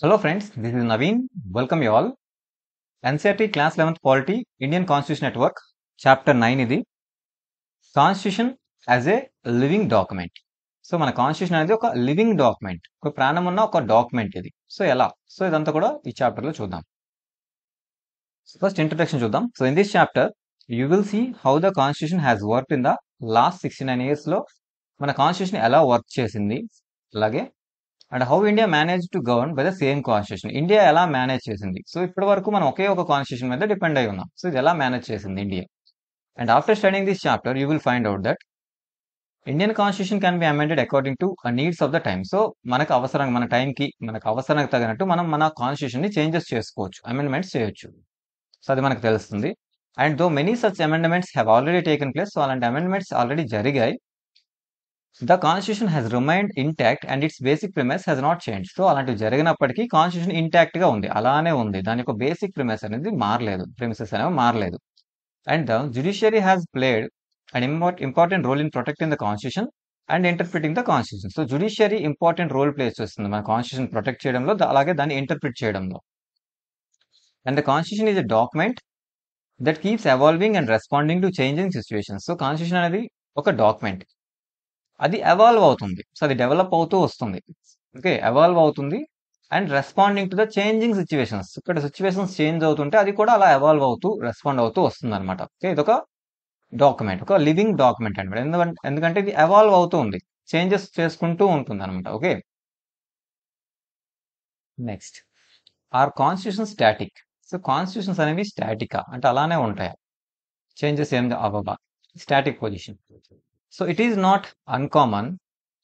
Hello friends, this is Naveen. Welcome you all. NCERT Class 11th Polity Indian Constitution Network Chapter 9 ఇది Constitution as a living document. So మన constitution అనేది ఒక living document, ఒక ప్రాణం ఉన్న ఒక document ఇది. సో ఎలా? సో ఇదంతా కూడా ఈ చాప్టర్ లో చూద్దాం. ఫస్ట్ ఇంట్రడక్షన్ చూద్దాం. So in this chapter you will see how the constitution has work in the last 69 years లో మన కాన్స్టిట్యూషన్ ఎలా వర్క్ చేసింది, అలాగే and how India manage to govern by the same constitution. India ఎలా manage చేసింది. So ఇప్పటి వరకు మనం ఒకే ఒక కాన్స్టిట్యూషన్ మీద డిపెండ్ అయి ఉన్నాం. సో ఇది ఎలా మేనేజ్ చేసింది India. And after studying this chapter you will find out that Indian constitution can be amended according to needs of the time. So మనకు అవసరం, మన టైంకి మనకు అవసరానికి తగినట్టు మనం మన కాన్స్టిట్యూషన్ ని చేంజెస్ చేసుకోవచ్చు, అమెండ్మెంట్స్ చేయొచ్చు. సో అది మనకు తెలుస్తుంది. And though many such amendments have already taken place. So అలాంటి అమెండ్మెంట్స్ ఆల్రెడీ జరిగాయి. The constitution has remained intact and it's basic premise has not change. So అలాంటివి జరిగినప్పటికీ కాన్స్టిట్యూషన్ ఇంటాక్ట్ గా ఉంది, అలానే ఉంది. దాని యొక్క బేసిక్ ప్రిమైస్ అనేది మారలేదు, ప్రిమిసెస్ అనేవి మారలేదు. And the judiciary has played and important role in protecting the constitution and interpreting the constitution. So judiciary important role play చేస్తుంది మన కాన్స్టిట్యూషన్ ప్రొటెక్ట్ చేయడంలో, అలాగే దాన్ని ఇంటర్ప్రిట్ చేయడంలో. And the constitution is a document that keeps evolving and responding to changing situations. So constitution అనేది ఒక document, అది evolve అవుతుంది. సో అది డెవలప్ అవుతూ వస్తుంది. ఓకే, ఎవాల్వ్ అవుతుంది and responding to the changing situations. ఇక్కడ సిచ్యువేషన్స్ చేంజ్ అవుతుంటే అది కూడా అలా ఎవాల్వ్ అవుతూ రెస్పాండ్ అవుతూ వస్తుంది అనమాట. ఓకే, ఇది ఒక డాక్యుమెంట్, ఒక లివింగ్ డాక్యుమెంట్ అనమాట. ఎందుకంటే ఇది ఎవాల్వ్ అవుతూ ఉంది, చేంజెస్ చేసుకుంటూ ఉంటుంది అనమాట. Okay, next are constitution static. So constitutions అనేవి స్టాటికా అంటే అలానే ఉంటాయి, చేంజెస్ ఏం అవ్వవా, static position. So it is not uncommon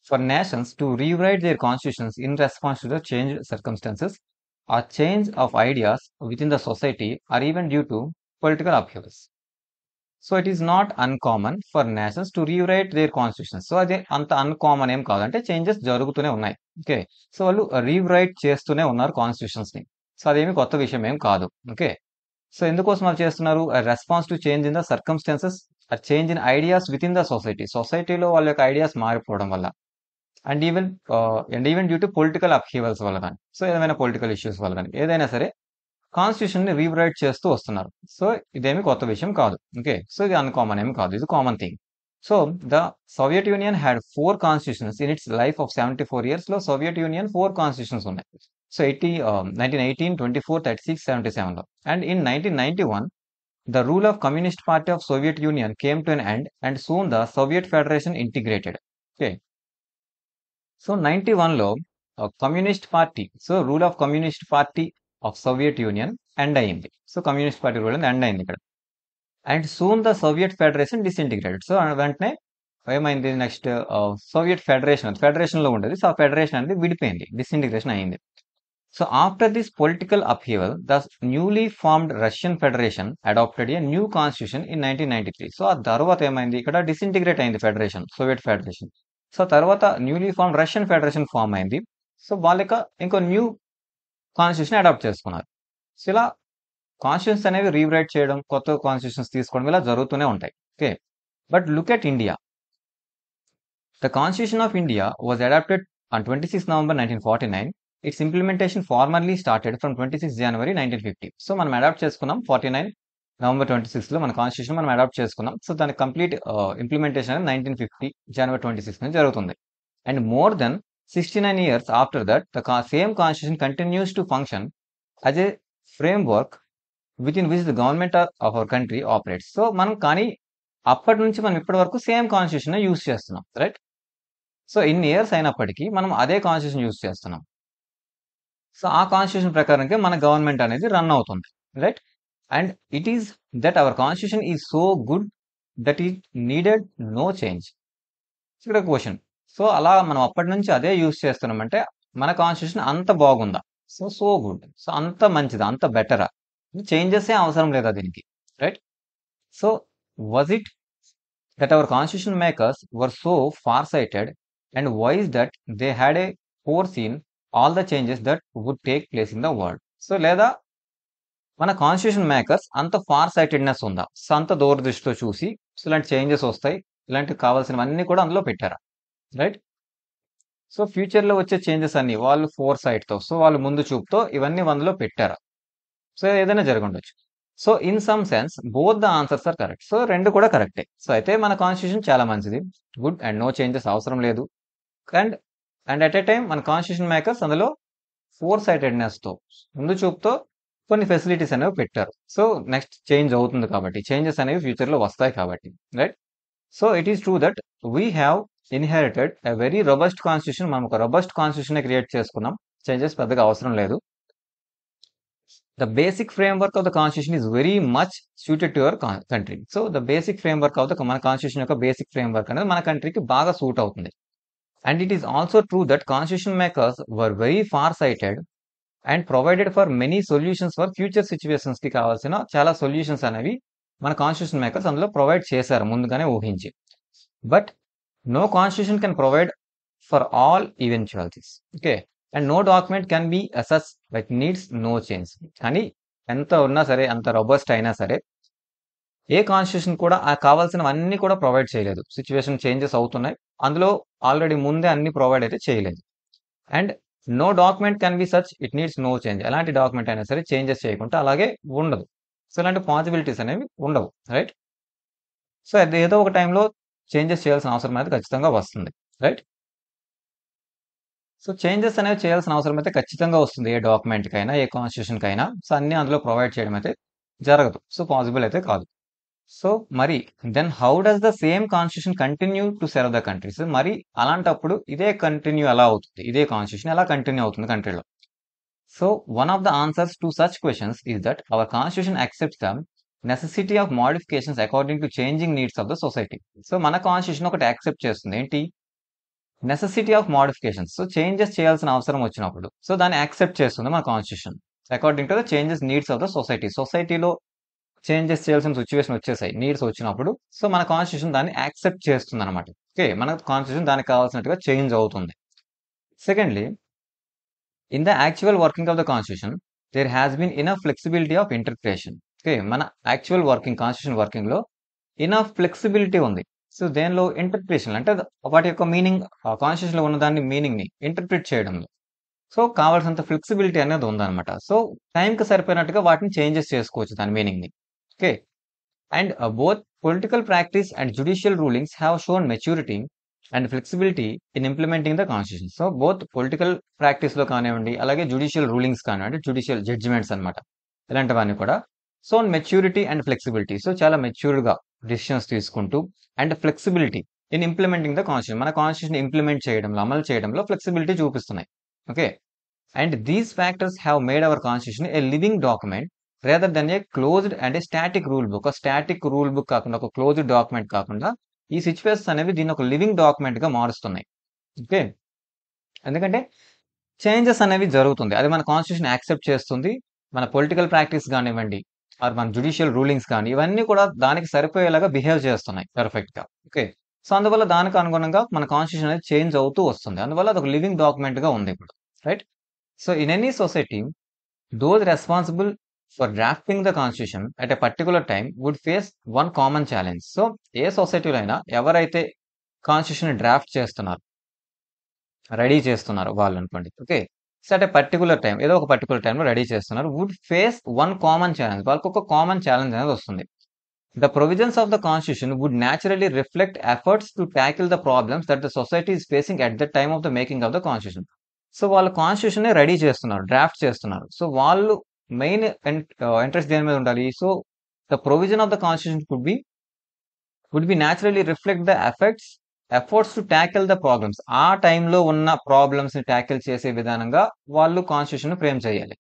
for nations to rewrite their constitutions in response to the changed circumstances or change of ideas within the society or even due to political upheavals. So it is not uncommon for nations to rewrite their constitutions. So అది అంత uncommon ఏం కాదంటే changes జరుగుతూనే ఉన్నాయి. Okay, so వాళ్ళు rewrite చేస్తూనే ఉన్నారు constitutions ని. సో అదేమి కొత్త విషయం ఏం కాదు. ఓకే, సో ఎందుకోసం అవి చేస్తున్నారు? Response to change in the circumstances, change in ideas with in the society, సొసైటీలో వాళ్ళ యొక్క ఐడియాస్ మారిపోవడం వల్ల, and even due to political అప్హీవల్స్ వల్ల కానీ, సో ఏదైనా పొలిటికల్ ఇష్యూస్ వల్ల కానీ, ఏదైనా సరే కాన్స్టిట్యూషన్ ని రీరైట్ చేస్తూ వస్తున్నారు. సో ఇదేమి కొత్త విషయం కాదు. ఓకే, సో ఇది అన్కామన్ ఏమి కాదు, ఇది common thing. So the Soviet union had 4 constitutions in it's life of 74 years లో. సోవియట్ యూనియన్ 4 కాన్స్టిట్యూషన్స్ ఉన్నాయి. సో 1918, 24, 36, 77 లో. And in 1991 the rule of Communist Party of Soviet Union came to an end and soon the Soviet Federation integrated. Okay, so 91 లో communist party, so rule of communist party of Soviet Union end అయింది. So communist party rule end అయింది ఇక్కడ. And soon the Soviet federation disintegrated. So వెంటనే ఏమైంది, next Soviet federation లో ఉండేది. So ఆ federation అనేది విడిపోయింది, డిసింటిగ్రేషన్ అయింది. So after this political upheaval, the newly formed Russian Federation adopted a new constitution in 1993. So ఆ తర్వాత ఏమైంది, ఇక్కడ డిసింటిగ్రేట్ అయింది ఫెడరేషన్, సోవియట్ ఫెడరేషన్. సో తర్వాత newly form Russian federation form అయింది. సో వాళ్ళకి ఇంకో న్యూ కాన్స్టిట్యూషన్ అడాప్ట్ చేసుకున్నారు. సో ఇలా కాన్స్టిట్యూషన్స్ అనేవి రీరైట్ చేయడం, కొత్త కాన్స్టిట్యూషన్స్ తీసుకోవడం ఇలా జరుగుతూనే ఉంటాయి. Okay, but look at India. The constitution of India was adopted on 26 November 1949. Its implementation formally started from 26 January 1950. So మనం అడాప్ట్ చేసుకున్నాం 49 November 26 లో మన కాన్స్టిట్యూషన్ మనం అడాప్ట్ చేసుకున్నాం. సో దాని కంప్లీట్ ఇంప్లిమెంటేషన్ అనేది 1950 January 26 నుంచి జరుగుతుంది. And more than 69 years after that the same constitution continues to function as a framework with in which the government of our country operates. So మనం కానీ అప్పటి నుంచి మనం ఇప్పటి వరకు సేమ్ కాన్స్టిట్యూషన్ యూజ్ చేస్తున్నాం, రైట్? సో ఇన్ని ఇయర్స్ అయినప్పటికీ మనం అదే కాన్స్టిట్యూషన్ యూజ్ చేస్తున్నాం. సో ఆ కాన్స్టిట్యూషన్ ప్రకారంగా మన గవర్నమెంట్ అనేది రన్ అవుతుంది, right? And it is that our constitution is so good that it needed no change. ఇక్కడ క్వశ్చన్, సో అలా మనం అప్పటి నుంచి అదే యూజ్ చేస్తున్నామంటే మన కాన్స్టిట్యూషన్ అంత బాగుందా? సో గుడ్, సో అంత మంచిదా, అంత బెటరా? చేంజెస్ ఏ అవసరం లేదా దీనికి, right? So was it that our constitution makers were so far sighted and wise that they had a foreseen all the changes that would take place in the world. So లేదా మన constitution makers అంత far sightedness ఉందా, so అంత దూరదృష్టితో చూసి so ఇలాంటి changes వస్తాయి, ఇలాంటి కావాల్సినవన్నీ కూడా అందులో పెట్టారా, రైట్? సో ఫ్యూచర్లో వచ్చే చేంజెస్ అన్ని వాళ్ళు ఫోర్ సైట్తో, సో వాళ్ళు ముందు చూపుతో ఇవన్నీ అందులో పెట్టారు. సో ఏదైనా జరిగి ఉండొచ్చు. So in some sense both the answers are correct. So రెండు కూడా కరెక్టే. సో అయితే మన కాన్స్టిట్యూషన్ చాలా మంచిది, గుడ్, అండ్ నో చేంజెస్ అవసరం లేదు. And and at a time మన కాన్స్టిట్యూషన్ మేకర్స్ అందులో ఫోర్ సైటెడ్నెస్తో, ముందు చూపుతో కొన్ని ఫెసిలిటీస్ అనేవి పెట్టారు. సో నెక్స్ట్ చేంజ్ అవుతుంది కాబట్టి, చేంజెస్ అనేవి ఫ్యూచర్లో వస్తాయి కాబట్టి, right. So it is true that we have inherited a very robust constitution. మనం ఒక రొబస్ట్ కాన్స్టిట్యూషన్ క్రియేట్ చేసుకున్నాం, చేంజెస్ పెద్దగా అవసరం లేదు. The basic framework of the constitution is very much suited to our country. So the basic framework of the మన constitution యొక్క basic framework అనేది మన కంట్రీకి బాగా సూట్ అవుతుంది. And it is also true that constitution makers were very far sighted and provided for many solutions for future situations కి కావాల్సిన చాలా సొల్యూషన్స్ అనేవి మన కాన్స్టిట్యూషన్ మేకర్స్ అందులో ప్రొవైడ్ చేశారు ముందుగానే ఊహించి. But no constitution can provide for all eventualities. Okay, and no document can be assess like needs no change. కానీ ఎంత ఉన్నా సరే, అంత రొబస్ట్ అయినా సరే, ఏ కాన్స్టిట్యూషన్ కూడా ఆ కావాల్సినవన్నీ కూడా ప్రొవైడ్ చేయలేదు. సిచ్యువేషన్ చేంజెస్ అవుతున్నాయి, అందులో ఆల్రెడీ ముందే అన్ని ప్రొవైడ్ అయితే చేయలేదు. And no document can be such it needs no change. ఎలాంటి డాక్యుమెంట్ అయినా సరే చేంజెస్ చేయకుండా అలాగే ఉండదు. సో ఇలాంటి పాసిబిలిటీస్ అనేవి ఉండవు, రైట్. సో అది ఏదో ఒక టైంలో చేంజెస్ చేయాల్సిన అవసరం అయితే ఖచ్చితంగా వస్తుంది, రైట్. సో చేంజెస్ అనేవి చేయాల్సిన అవసరం అయితే ఖచ్చితంగా వస్తుంది, ఏ డాక్యుమెంట్కైనా ఏ కాన్స్టిట్యూషన్కైనా. సో అన్ని అందులో ప్రొవైడ్ చేయడం అయితే జరగదు, సో పాసిబుల్ అయితే కాదు. సో మరి then how does the same constitution continue to serve the country? So మరి అలాంటప్పుడు ఇదే కంటిన్యూ ఎలా అవుతుంది, ఇదే కాన్స్టిట్యూషన్ ఎలా కంటిన్యూ అవుతుంది కంట్రీలో? So one of the answers to such questions is that our constitution accepts the necessity of modifications according to changing needs of the society. So మన కాన్స్టిట్యూషన్ ఒకటి యాక్సెప్ట్ చేస్తుంది, ఏంటి? Necessity of modifications. So changes చేయాల్సిన అవసరం వచ్చినప్పుడు so దాన్ని accept చేస్తుంది మన constitution according to the changes needs of the society. సొసైటీలో చేంజెస్ చేయాల్సిన సిచ్యువేషన్ వచ్చేసాయి, నీడ్స్ వచ్చినప్పుడు సో మన కాన్స్టిట్యూషన్ దాన్ని యాక్సెప్ట్ చేస్తుంది అనమాట. ఓకే, మన కాన్స్టిట్యూషన్ దానికి కావాల్సినట్టుగా చేంజ్ అవుతుంది. Secondly, in the actual working of the constitution there has been enough flexibility of interpretation. Okay, మన యాక్చువల్ వర్కింగ్ కాన్స్టిట్యూషన్ వర్కింగ్ లో ఇనఫ్ ఫ్లెక్సిబిలిటీ ఉంది. సో దేనిలో? ఇంటర్ప్రిటేషన్, అంటే వాటి యొక్క మీనింగ్, కాన్స్టిట్యూషన్ లో ఉన్న దాన్ని మీనింగ్ ని ఇంటర్ప్రిట్ చేయడంలో సో కావాల్సినంత ఫ్లెక్సిబిలిటీ అనేది ఉందన్నమాట. సో టైంకి సరిపోయినట్టుగా వాటిని చేంజెస్ చేసుకోవచ్చు దాని మీనింగ్ ని. Okay, and both political practice and judicial rulings have shown maturity and flexibility in implementing the constitution. So both political practice లో కానివ్వండి, అలాగే జ్యుడిషియల్ రూలింగ్స్ కానివ్వండి, జ్యుడిషియల్ జడ్జిమెంట్స్ అనమాట, ఇలాంటివన్నీ కూడా so maturity and flexibility, so చాలా matured గా decisions తీసుకుంటూ, and flexibility in implementing the constitution, మన కాన్స్టిట్యూషన్ ఇంప్లిమెంట్ చేయడంలో, అమలు చేయడంలో ఫ్లెక్సిబిలిటీ చూపిస్తున్నాయి. Okay, and these factors have made our constitution A living document rather than A closed and A static rule book. ఒక static rule book కాకుండా, ఒక closed document కాకుండా, ఈ సిచ్యువేషన్స్ అనేవి దీన్ని ఒక లివింగ్ డాక్యుమెంట్ గా మారుస్తున్నాయి. ఓకే, ఎందుకంటే చేంజెస్ అనేవి జరుగుతుంది, అది మన కాన్స్టిట్యూషన్ యాక్సెప్ట్ చేస్తుంది. మన పొలిటికల్ ప్రాక్టీస్ కానివ్వండి, ఆర్ మన జ్యుడిషియల్ రూలింగ్స్ కానీ, ఇవన్నీ కూడా దానికి సరిపోయేలాగా బిహేవ్ చేస్తున్నాయి పర్ఫెక్ట్ గా. ఓకే, సో అందువల్ల దానికి అనుగుణంగా మన కాన్స్టిట్యూషన్ అనేది చేంజ్ అవుతూ వస్తుంది. అందువల్ల అది ఒక లివింగ్ డాక్యుమెంట్ గా ఉంది ఇప్పుడు, right. So in any society those responsible for drafting the constitution at a particular time would face one common challenge. So ఏ సొసైటీలో అయినా ఎవరైతే కాన్స్టిట్యూషన్ డ్రాఫ్ట్ చేస్తున్నారు, రెడీ చేస్తున్నారు వాళ్ళు అనుకోండి. Okay, so at a particular time, ఏదో ఒక పర్టికులర్ టైంలో రెడీ చేస్తున్నారు, would face one common challenge. వాళ్ళకి ఒక కామన్ ఛాలెంజ్ అనేది వస్తుంది. The provisions of the constitution would naturally reflect efforts to tackle the problems that the society is facing at the time of the making of the constitution. So వాళ్ళు constitution ready చేస్తున్నారు, draft చేస్తున్నారు. So వాళ్ళు main interest దేని మీద ఉండాలి? So the provision of the constitution would be naturally reflect the efforts to tackle the problems. ఆ టైంలో ఉన్న ప్రాబ్లమ్స్ ని ట్యాకిల్ చేసే విధానంగా వాళ్ళు కాన్స్టిట్యూషన్ ఫ్రేమ్ చేయాలి,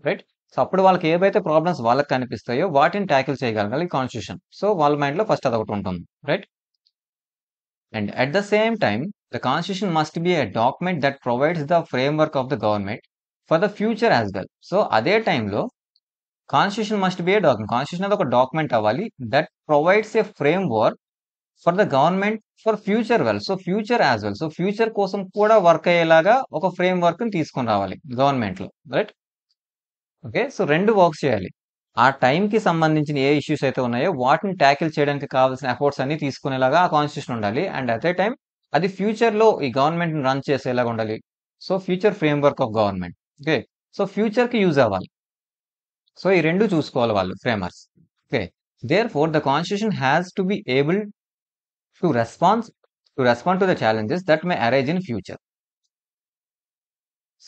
రైట్. సో అప్పుడు వాళ్ళకి ఏవైతే ప్రాబ్లమ్స్ వాళ్ళకి కనిపిస్తాయో వాటిని ట్యాకిల్ చేయగలగాలి కాన్స్టిట్యూషన్. సో వాళ్ళ మైండ్ లో ఫస్ట్ అదొకటి ఉంటుంది, right. And at the same time the constitution must be a document that provides the framework of the government for the future as well. So అదే టైంలో constitution must be A document, constitution అనేది ఒక document అవ్వాలి that provides A framework for the government for future well. So future as well, so future కోసం కూడా work అయ్యేలాగా ఒక frame work ని తీసుకొని రావాలి గవర్నమెంట్ లో, రైట్. ఓకే, సో రెండు వర్క్స్ చేయాలి. ఆ టైంకి సంబంధించిన ఏ ఇష్యూస్ అయితే ఉన్నాయో వాటిని ట్యాకిల్ చేయడానికి కావాల్సిన ఎఫర్ట్స్ అన్ని తీసుకునేలాగా ఆ కాన్స్టిట్యూషన్ ఉండాలి. అండ్ అట్ ఏ టైం అది ఫ్యూచర్లో ఈ గవర్నమెంట్ రన్ చేసేలాగా ఉండాలి. So future framework of government. Okay. So ఫ్యూచర్కి యూజ్ అవ్వాలి. సో ఈ రెండు చూసుకోవాలి వాళ్ళు framers. Okay. There for the constitution has to be able to respond to the challenges that may arise in future.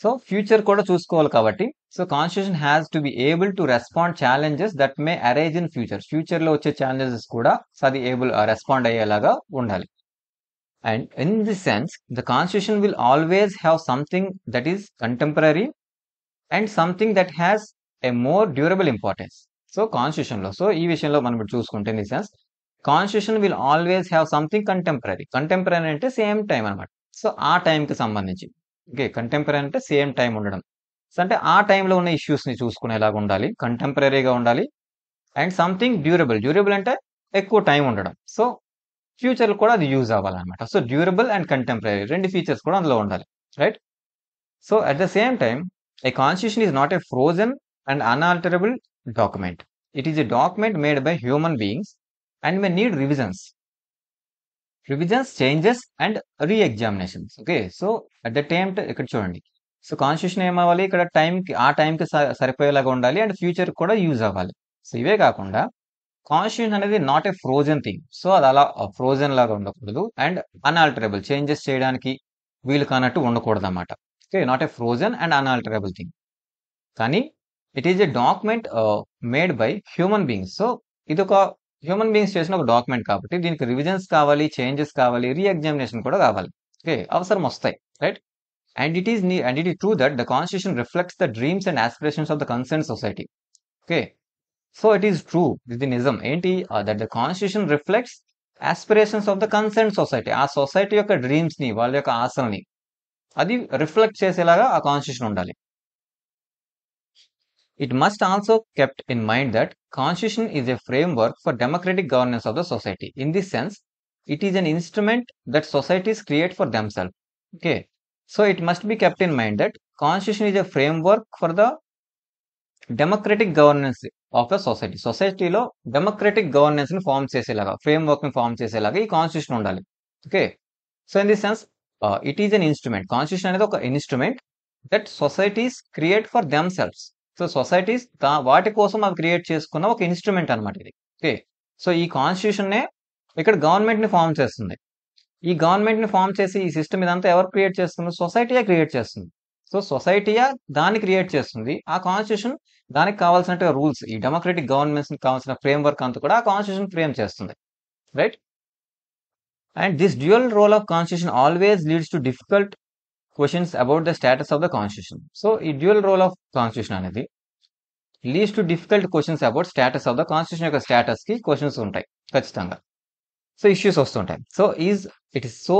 So future కూడా చూసుకోవాలి కాబట్టి so constitution has to be able to respond challenges that may arise in future. ఫ్యూచర్లో వచ్చే challenges కూడా అది respond అయ్యేలాగా ఉండాలి. And in this sense, the constitution will always have something that is contemporary and something that has a more durable importance. So constitution లో so ఈ విషయంలో మనం ఇప్పుడు చూసుకుంటే in the sense constitution will always have something contemporary. Contemporary అంటే same time అనమాట. So ఆ టైంకి సంబంధించి ఓకే కంటెంపరీ అంటే సేమ్ టైం ఉండడం. సో అంటే ఆ టైంలో ఉన్న ఇష్యూస్ని చూసుకునేలాగా ఉండాలి, కంటెంపరీగా ఉండాలి. And something durable. డ్యూరబుల్ అంటే ఎక్కువ టైం ఉండడం. సో ఫ్యూచర్ కూడా అది యూజ్ అవ్వాలన్నమాట. సో డ్యూరబుల్ అండ్ కంటెంపరీ రెండు ఫీచర్స్ కూడా అందులో ఉండాలి, right? So at the same time a constitution is not a frozen and unalterable document. It is a document made by human beings and may need revisions, changes and reexaminations. Okay. So at the time ఇక్కడ చూడండి. So constitution ఏమవ్వాలి ఇక్కడ టైంకి ఆ టైంకి సరిపోయేలాగా ఉండాలి and future కూడా use అవ్వాలి. సో ఇవే కాకుండా కాన్స్టిట్యూషన్ అనేది not a frozen thing. So అది అలా ఫ్రోజన్ లాగా ఉండకూడదు అండ్ అన్ఆల్టరబుల్ చేంజెస్ చేయడానికి వీలు కానట్టు ఉండకూడదు అన్నమాట. Okay. Not a frozen and unalterable thing. కానీ it is a document made by human beings. So ఇది ఒక హ్యూమన్ బీయింగ్స్ చేసిన ఒక డాక్యుమెంట్ కాబట్టి దీనికి రివిజన్స్ కావాలి, చేంజెస్ కావాలి, రీఎగ్జామినేషన్ కూడా కావాలి. ఓకే. అవసరం వస్తాయి, right? And it is true that the constitution reflects the dreams and aspirations of the concern society. Okay. So it is true, ఇది నిజం. ఏంటి? That the constitution reflects aspirations of the concern society. ఆ society యొక్క dreams ని, వాళ్ళ యొక్క ఆశల్ని అది reflect చేసేలాగా ఆ కాన్స్టిట్యూషన్ ఉండాలి. It must also kept in mind that constitution is a framework for democratic governance of the society. In this sense it is an instrument that societies create for themself. Okay. So it must be kept in mind that constitution is a framework for the democratic governance of the society. సొసైటీలో democratic governance ని form చేసేలాగా, framework ని form చేసేలాగా ఈ constitution ఉండాలి. Okay. So in this sense it is an instrument. Constitution అనేది ఒక instrument that societies create for themselves. So societies వాటి కోసం అవి క్రియేట్ చేసుకున్న ఒక ఇన్స్ట్రుమెంట్ అనమాట ఇది. ఓకే. సో ఈ కాన్స్టిట్యూషన్ నే ఇక్కడ గవర్నమెంట్ ని ఫామ్ చేస్తుంది. ఈ గవర్నమెంట్ ని ఫామ్ చేసి ఈ సిస్టమ్ ఇదంతా ఎవరు క్రియేట్ చేస్తుంది? సొసైటీయే క్రియేట్ చేస్తుంది. సో సొసైటీయా దాన్ని క్రియేట్ చేస్తుంది. ఆ కాన్స్టిట్యూషన్ దానికి కావాల్సినట్టుగా రూల్స్, ఈ డెమోక్రటిక్ గవర్నెన్స్ కావాల్సిన ఫ్రేమ్వర్క్ అంతా కూడా ఆ కాన్స్టిట్యూషన్ ఫ్రేమ్ చేస్తుంది, right? And this dual role of constitution always leads to difficult questions about the status of the constitution. So ఈ డ్యూయల్ రోల్ ఆఫ్ కాన్స్టిట్యూషన్ అనేది leads to difficult questions about status of the constitution యొక్క status కి questions ఉంటాయి ఖచ్చితంగా. So issues వస్తుంటాయి. So it is so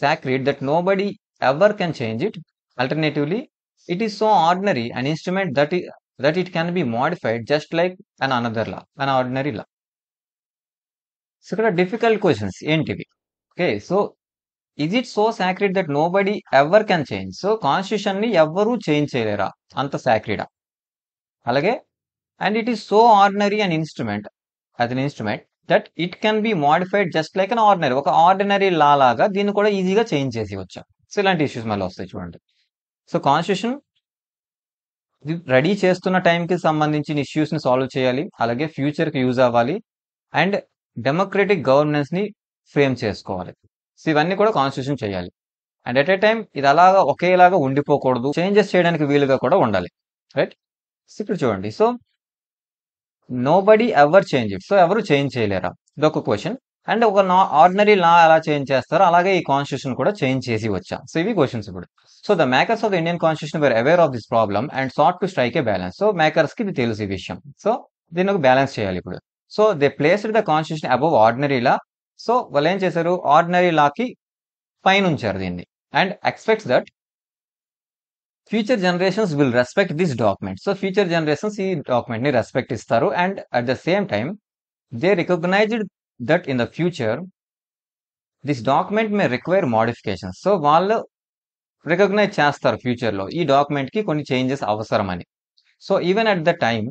sacred that nobody ever can change it. Alternatively, it is so ordinary an instrument that it can be modified just like an ordinary law. So ఇక్కడ difficult questions ఏంటివి? Okay. So is it so sacred that nobody ever can change? So constitution ని ఎవ్వరూ change చేయలేరా? అంత సాక్రెడా? అలాగే and it is so ordinary an instrument that it can be modified just like an ordinary. ఒక ordinary లా లాగా దీన్ని కూడా ఈజీగా చేంజ్ చేసి వచ్చా. సో ఇలాంటి ఇష్యూస్ మళ్ళీ వస్తాయి చూడండి. సో కాన్స్టిట్యూషన్ రెడీ చేస్తున్న టైంకి సంబంధించిన ఇష్యూస్ ని సాల్వ్ చేయాలి, అలాగే ఫ్యూచర్ కి యూజ్ అవ్వాలి అండ్ డెమోక్రటిక్ గవర్నెన్స్ ని ఫ్రేమ్ చేసుకోవాలి. సో ఇవన్నీ కూడా కాన్స్టిట్యూషన్ చేయాలి. అండ్ ఎట్ ఏ టైం ఇది అలాగా ఒకేలాగా ఉండిపోకూడదు, చేంజెస్ చేయడానికి వీలుగా కూడా ఉండాలి, రైట్? సో ఇక్కడ చూడండి. So nobody ever change it. So ఎవరు చేంజ్ చేయలేరా? ఇదొక క్వశ్చన్. అండ్ ఒక ఆర్డినరీ లా ఎలా చేంజ్ చేస్తారో అలాగే ఈ కాన్స్టిట్యూషన్ కూడా చేంజ్ చేసి వచ్చా. సో ఇవి క్వశ్చన్స్ ఇప్పుడు. So the makers of the Indian constitution were aware of this problem and sought to strike a balance. So makers కి ఇది తెలుసు ఈ విషయం. సో దీన్ని ఒక బ్యాలెన్స్ చేయాలి ఇప్పుడు. So they placed the constitution above ordinary law. So వాళ్ళు ఏం చేశారు? ఆర్డినరీ లాకి పైన ఉంచారు దీన్ని. And expects that future generations will respect this document. So future generations ఈ డాక్యుమెంట్ ని రెస్పెక్ట్ ఇస్తారు. And at the same time they recognized that in the future this document may require modifications. So వాళ్ళు recognize చేస్తారు future లో ఈ document కి కొన్ని changes అవసరమని. So even at the time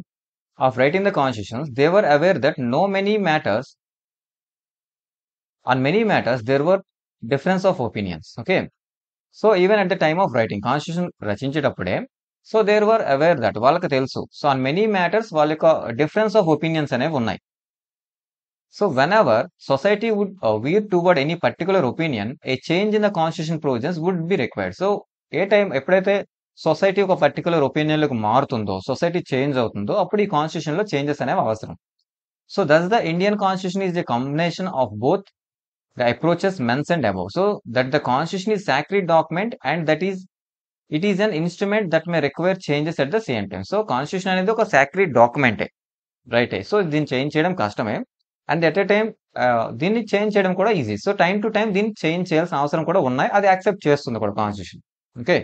of writing the constitutions they were aware that on many matters there were difference of opinions. Okay. So even at the time of writing constitution రచించేటప్పుడే so there were aware that వాళ్ళకి తెలుసు. So on many matters వాళ్ళ యొక్క difference of opinions అనేవి ఉన్నాయి. So whenever society would veer toward any particular opinion a change in the constitution provisions would be required. So ఎప్పుడైతే society ఒక particular ఒపీనియన్లకు మారుతుందో, సొసైటీ చేంజ్ అవుతుందో, అప్పుడు ఈ కాన్స్టిట్యూషన్ లో చేంజెస్ అనేవి అవసరం. So thus the Indian constitution is the combination of both the approaches mentioned above. So that the constitution is sacred document and that is it is an instrument that may require changes at the same time. So constitution అనేది ఒక sacred document right. So దీన్ని change చేయడం కష్టమే and at a time దీన్ని change చేయడం కూడా easy. So time to time దీన్ని change చేయాల్సిన అవసరం కూడా ఉన్నాయి. అది యాక్సెప్ట్ చేస్తుంది కూడా constitution. Okay.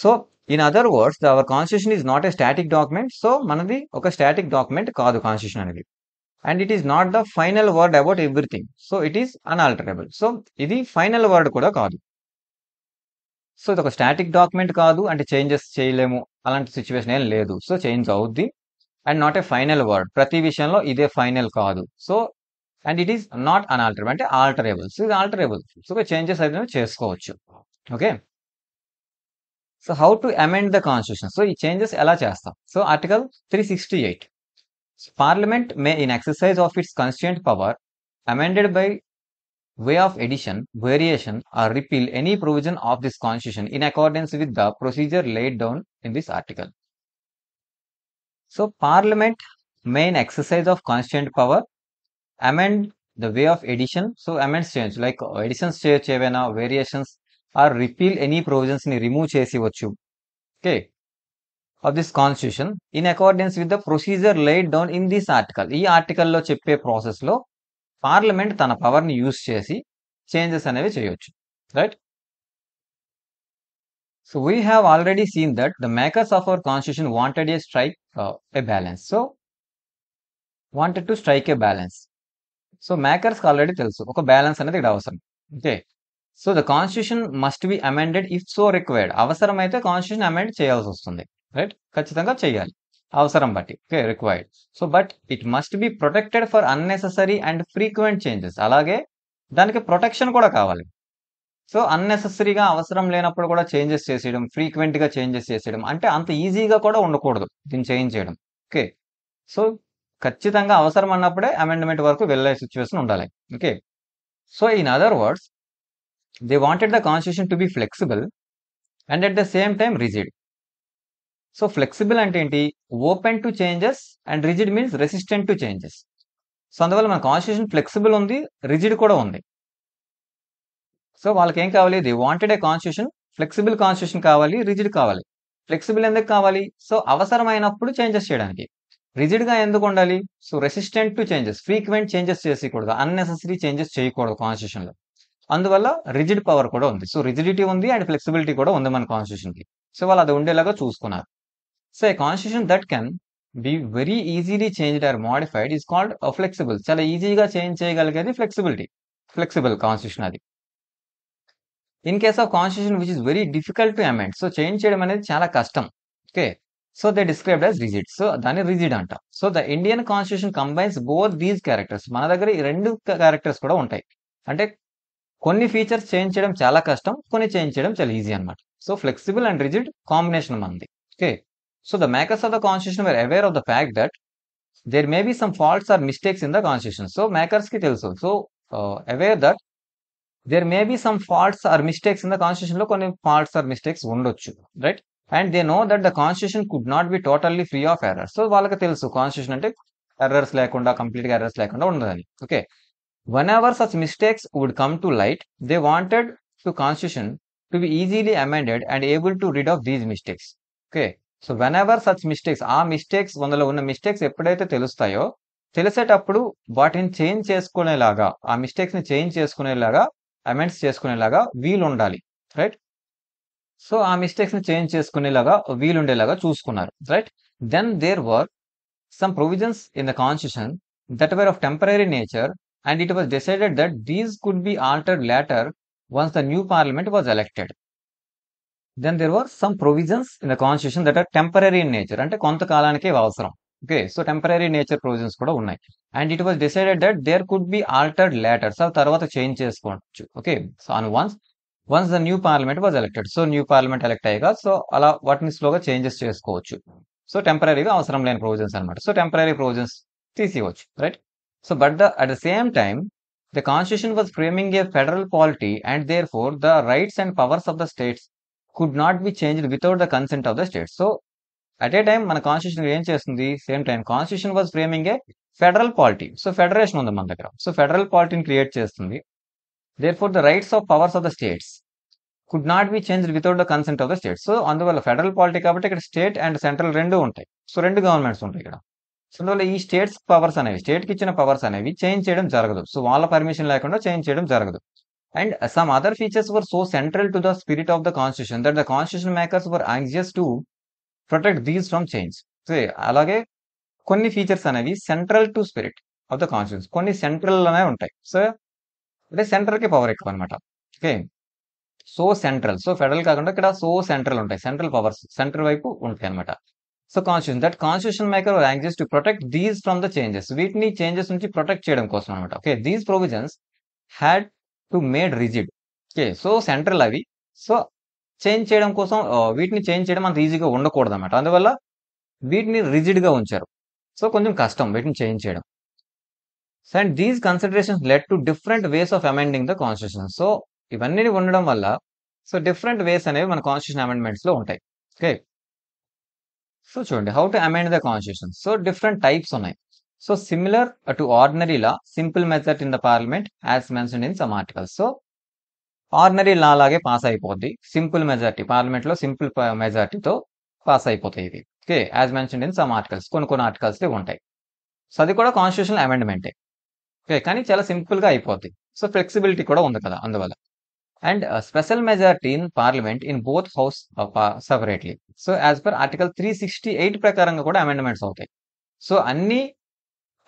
So in other words our constitution is not a static document. So మనది ఒక స్టాటిక్ డాక్యుమెంట్ కాదు కాన్స్టిట్యూషన్ అనేది. And it is not the final word about everything. So it is unalterable. So ఇది final word కూడా కాదు. So ఇది ఒక static document కాదు అంటే చేంజెస్ చేయలేము అలాంటి సిచ్యువేషన్ ఏం లేదు. సో చేంజ్ అవుద్ది and not a final word. ప్రతి విషయంలో ఇదే ఫైనల్ కాదు. So and it is not unalterable అంటే ఆల్టరబుల్. సో ఇది ఆల్టరబుల్. సో చేంజెస్ అయితే చేసుకోవచ్చు. Okay. So how to amend the constitution. So ఈ చేంజెస్ ఎలా చేస్తాం? So article 368 Parliament may, in exercise of its constituent power, amended by way of addition, variation, or repeal any provision of this Constitution in accordance with the procedure laid down in this article. So, Parliament may, in exercise of constituent power, amend the way of addition. So, amends change like additions chevena, variations, or repeal any provisions ni remove chesi vachu. Okay. Of this constitution in accordance with the procedure laid down in this article. ఈ article లో చెప్పే process లో parliament తన power ని use చేసి changes అనేవి చేయొచ్చు. Right. So we have already scene that the makers of our constitution wanted a strike a balance. So wanted to strike a balance. So makers కి already తెలుసు ఒక balance అనేది ఇక్కడ అవసరం. Okay. So the constitution must be amended if so required. అవసరమైతే constitution amend చేయాల్సి వస్తుంది. Right. ఖచ్చితంగా చేయాలి అవసరం బట్టి. Okay. Required. So but it must be protected for unnecessary and frequent changes. అలాగే దానికి ప్రొటెక్షన్ కూడా కావాలి. సో అన్నెసెసరీగా అవసరం లేనప్పుడు కూడా చేంజెస్ చేసేయడం, ఫ్రీక్వెంట్ గా చేంజెస్ చేసేయడం అంటే అంత ఈజీగా కూడా ఉండకూడదు దీన్ని చేంజ్ చేయడం. ఓకే. సో ఖచ్చితంగా అవసరం అన్నప్పుడే అమెండ్మెంట్ వరకు వెళ్ళే సిచ్యువేషన్ ఉండాలి. Okay. So in other words they wanted the constitution to be flexible and at the same time rigid. So flexible అంటే ఏంటి? Open to changes and rigid means resistant to changes. So అందువల్ల మన constitution flexible ఉంది, rigid కూడా ఉంది. So వాళ్ళకి ఏం కావాలి? They wanted a constitution, flexible constitution కావాలి, రిజిడ్ కావాలి. ఫ్లెక్సిబుల్ ఎందుకు కావాలి? సో అవసరమైనప్పుడు చేంజెస్ చేయడానికి. రిజిడ్ గా ఎందుకు ఉండాలి? So resistant to changes, frequent changes చేసేయకూడదు, అన్నెసెసరీ చేంజెస్ చేయకూడదు కాన్స్టిట్యూషన్ లో. అందువల్ల రిజిడ్ పవర్ కూడా ఉంది. సో రిజిడిటీ ఉంది అండ్ ఫ్లెక్సిబిలిటీ కూడా ఉంది మన కాన్స్టిట్యూషన్ కి. సో వాళ్ళు అది ఉండేలాగా చూసుకున్నారు. So a constitution that can be very easily changed or modified is called flexible. చాలా ఈజీగా చేంజ్ చేయగలిగేది ఫ్లెక్సిబిలిటీ, ఫ్లెక్సిబుల్ కాన్స్టిట్యూషన్ అది. In case of constitution which is very difficult to amend. So change చేయడం అనేది చాలా కష్టం. Okay. So they described as rigid. So దాన్ని rigid అంట. So the Indian constitution combines both these characters. మన దగ్గర ఈ రెండు క్యారెక్టర్స్ కూడా ఉంటాయి. అంటే కొన్ని ఫీచర్స్ చేంజ్ చేయడం చాలా కష్టం, కొన్ని చేంజ్ చేయడం చాలా ఈజీ అనమాట. So flexible and rigid combination మనది. Okay. So the makers of the constitution were aware of the fact that there may be some faults or mistakes in the constitution. So makers ki telusu. So aware that there may be some faults or mistakes in the constitution lo konni faults or mistakes undochu, right? And they know that the constitution could not be totally free of errors. So వాళ్ళకి తెలుసు constitution అంటే errors లేకుండా, complete errors లేకుండా ఉండదని. Okay. Whenever such mistakes would come to light, they wanted the constitution to be easily amended and able to rid of these mistakes. Okay. So when ever such mistakes, ఆ mistakes అందులో ఉన్న mistakes ఎప్పుడైతే తెలుస్తాయో, తెలిసేటప్పుడు వాటిని change చేసుకునేలాగా, ఆ mistakes ని change చేసుకునేలాగా, amends చేసుకునేలాగా వీలు ఉండాలి. రైట్. సో ఆ మిస్టేక్స్ ని చేంజ్ చేసుకునేలాగా వీలుండేలాగా చూసుకున్నారు. Right. Then there were some provisions in the constitution that were of temporary nature and it was decided that these could be altered later once the new parliament was elected. Then there were some provisions in the constitution that are temporary in nature. అంటే కొంతకాలానికే అవసరం. Okay. So temporary nature provisions కూడా ఉన్నాయి. And it was decided that there could be altered later. So తర్వాత change చేసుకోవచ్చు. Okay. So on once the new parliament was elected. So new parliament elect అయ్యాక so అలా వాటిని స్లోగా changes చేసుకోవచ్చు. So టెంపరరీగా అవసరం లేని ప్రొవిజన్స్ అనమాట. సో టెంపరరీ ప్రొవిజన్స్ తీసేయవచ్చు, right? So but at the same time the constitution was framing a federal polity and therefore the rights and powers of the states could not be changed without the consent of the states. So at a time మన constitution ఏం చేస్తుంది, same time constitution was framing A federal polity. So federation ఉంది మన దగ్గర. So federal పాలిటీని create చేస్తుంది. therefore the rights of powers of the states could not be changed without the consent of the states. So అందువల్ల federal polity కాబట్టి ఇక్కడ state and central రెండు ఉంటాయి. So రెండు గవర్నమెంట్స్ ఉంటాయి ఇక్కడ. సో అందువల్ల ఈ స్టేట్స్ పవర్స్ అనేవి, స్టేట్ కి ఇచ్చిన పవర్స్ అనేవి చేంజ్ చేయడం జరగదు. సో వాళ్ళ పర్మిషన్ లేకుండా చేంజ్ చేయడం జరగదు. And some other features were so central to the spirit of the constitution that the constitution makers were anxious to protect these from change. So అలాగే కొన్ని ఫీచర్స్ అనేవి central to spirit of the constitution, కొన్ని central లోనే ఉంటాయి. So అంటే central కి power ఎక్కువ అనమాట. Okay. So central, so federal కాకుండా ఇక్కడ సో సెంట్రల్ ఉంటాయి, సెంట్రల్ పవర్స్ సెంట్రల్ వైపు ఉంటాయి అనమాట. So constitution maker anxious to protect these from the changes, వీటిని చేంజెస్ నుంచి ప్రొటెక్ట్ చేయడం కోసం అనమాట. Okay. These provisions had to made rigid. Okay. So central అవి. సో చేంజ్ చేయడం కోసం వీటిని చేంజ్ చేయడం అంత ఈజీగా ఉండకూడదు అనమాట. అందువల్ల వీటిని రిజిడ్ గా ఉంచారు. సో కొంచెం కష్టం వీటిని చేంజ్ చేయడం. And these considerations led to different ways of amending the constitution. So ఇవన్నీ ఉండడం వల్ల సో డిఫరెంట్ వేస్ అనేవి మన కాన్స్టిట్యూషన్ అమెండ్మెంట్స్ లో ఉంటాయి. ఓకే. సో చూడండి, how to amend the constitution. So different types ఉన్నాయి. So similar to ordinary law, simple majority in the parliament as mentioned in some articles. So ordinary law లాగే pass అయిపోద్ది. Simple majority, parliament లో simple మెజారిటీతో pass అయిపోతాయి ఇవి. Okay. As mentioned in some articles, కొన్ని articles ఉంటాయి. So అది కూడా కాన్స్టిట్యూషన్ అమెండ్మెంటే. ఓకే. కానీ చాలా సింపుల్ గా అయిపోద్ది. సో ఫ్లెక్సిబిలిటీ కూడా ఉంది కదా అందువల్ల. And special majority in parliament in both house separately. So as per article 368 ప్రకారంగా కూడా అమెండ్మెంట్స్ అవుతాయి. సో అన్ని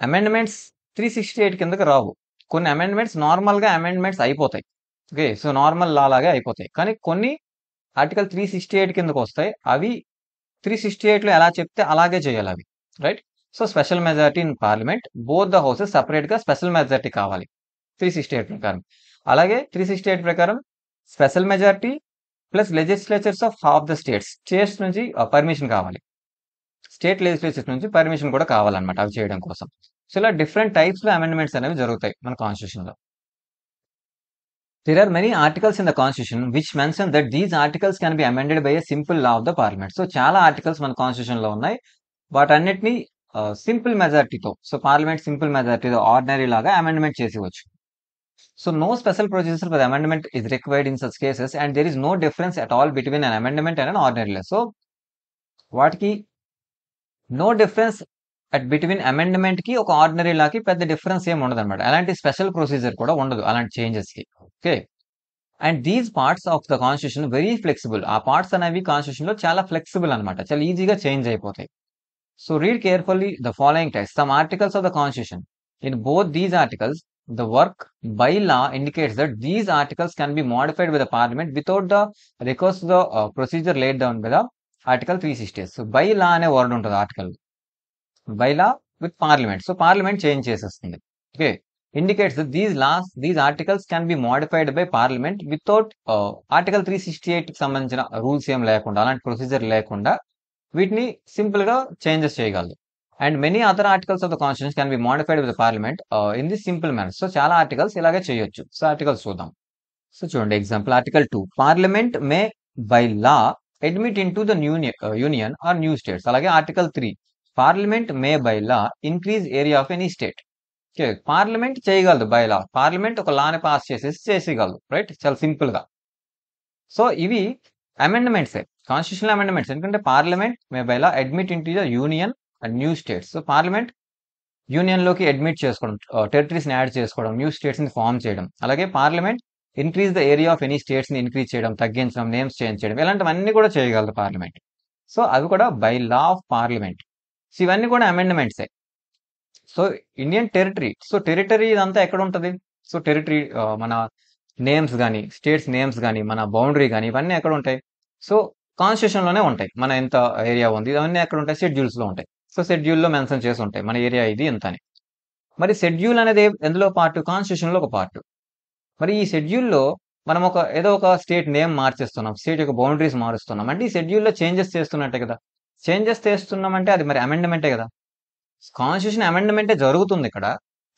అమెండ్మెంట్స్ 368 కిందకి రావు. కొన్ని అమెండ్మెంట్స్ నార్మల్ గా అమెండ్మెంట్స్ అయిపోతాయి. ఓకే. సో నార్మల్ లా లాగే అయిపోతాయి. కానీ కొన్ని ఆర్టికల్ 368 కిందకి వస్తాయి. అవి 368 లో ఎలా చెప్తే అలాగే చేయాలి అవి, right? So special majority in parliament both the houses separate గా స్పెషల్ మెజారిటీ కావాలి 368 ప్రకారం. అలాగే 368 ప్రకారం special majority plus legislatures of half the states నుంచి పర్మిషన్ కావాలి. స్టేట్ లెజిస్లేచర్స్ నుంచి పర్మిషన్ కూడా కావాలన్నమాట అవి చేయడం కోసం. సో ఇలా డిఫరెంట్ టైప్స్ లో అమెండ్మెంట్స్ అనేవి జరుగుతాయి మన కాన్స్టిట్యూషన్ లో. There are many articles in the constitution which mention that these articles can be amended by a simple law of the parliament. So చాలా ఆర్టికల్స్ మన కాన్స్టిట్యూషన్ లో ఉన్నాయి. వాటన్నిటిని సింపుల్ మెజారిటీతో, సో పార్లమెంట్ సింపుల్ మెజారిటీతో ఆర్డినరీ లాగా amendment చేసివచ్చు. So no special procedure for the amendment is required in such cases and there is no difference at all between an amendment and an ordinary law. So వాటికి no difference between amendment కి ఒక ordinary లాకి పెద్ద difference ఏమి ఉండదు అనమాట. అలాంటి special procedure కూడా ఉండదు అలాంటి చేంజెస్ కి. Okay. And these parts of the constitution very flexible. ఆ పార్ట్స్ అనేవి కాన్స్టిట్యూషన్ లో చాలా ఫ్లెక్సిబుల్ అనమాట, చాలా ఈజీగా చేంజ్ అయిపోతాయి. So read carefully the following text. Some articles of the constitution. In both these articles the work by law indicates that these articles can be modified by the parliament without the recourse to the procedure laid down by the article 360. So by law అనే word ఉంటుంది article. by law with parliament. So parliament change చేసేస్తుంది. Okay. indicates that these articles can be modified by parliament without article 368 కి సంబంధించిన rules ఏం లేకుండా, అలాంటి procedure లేకుండా వీటిని సింపుల్ గా చేంజెస్ చేయగలదు. And many other articles of the constitution can be modified with parliament in the simple manner. So చాలా ఆర్టికల్స్ ఇలాగే చేయొచ్చు. సో ఆర్టికల్స్ చూద్దాం. సో చూడండి, example article 2, parliament may by law admit into the union or new states. అలాగే article 3, parliament may by law increase area of any state. Okay. Parliament చేయగలదు by law, parliament ఒక లాని pass చేసేయగలదు, right? చాలా simple గా. So ఇవి అమెండ్మెంట్సే, constitutional amendments. ఎందుకంటే parliament may by law admit into the union and new states. So parliament union లోకి admit చేసుకోవడం, టెరిటరీస్ ని యాడ్ చేసుకోవడం, న్యూ స్టేట్స్ ని ఫామ్ చేయడం. అలాగే parliament increase the area of any states ని ఇంక్రీజ్ చేయడం, తగ్గించడం, నేమ్స్ చేంజ్ చేయడం, ఇలాంటివన్నీ కూడా చేయగలదు పార్లమెంట్. సో అవి కూడా by law of parliament. So ఇవన్నీ కూడా అమెండ్మెంట్సే. So Indian territory, so territory ఇదంతా ఎక్కడ ఉంటుంది? సో టెరిటరీ మన నేమ్స్ కానీ, స్టేట్స్ నేమ్స్ కానీ, మన బౌండరీ కానీ, ఇవన్నీ ఎక్కడ ఉంటాయి? సో కాన్స్టిట్యూషన్ లోనే ఉంటాయి. మన ఎంత ఏరియా ఉంది, ఇవన్నీ ఎక్కడ ఉంటాయి? షెడ్యూల్స్ లో ఉంటాయి. సో షెడ్యూల్లో మెన్షన్ చేసి ఉంటాయి మన ఏరియా ఇది ఎంత అని. మరి షెడ్యూల్ అనేది ఎందులో పార్ట్? కాన్స్టిట్యూషన్లో ఒక పార్ట్. మరి ఈ షెడ్యూల్లో మనం ఏదో ఒక స్టేట్ నేమ్ మార్చేస్తున్నాం, స్టేట్ యొక్క బౌండరీస్ మారుస్తున్నాం అంటే ఈ షెడ్యూల్లో చేంజెస్ చేస్తున్నట్టే కదా. చేంజెస్ చేస్తున్నామంటే అది మరి అమెండ్మెంటే కదా. కాన్స్టిట్యూషన్ అమెండ్మెంటే జరుగుతుంది ఇక్కడ,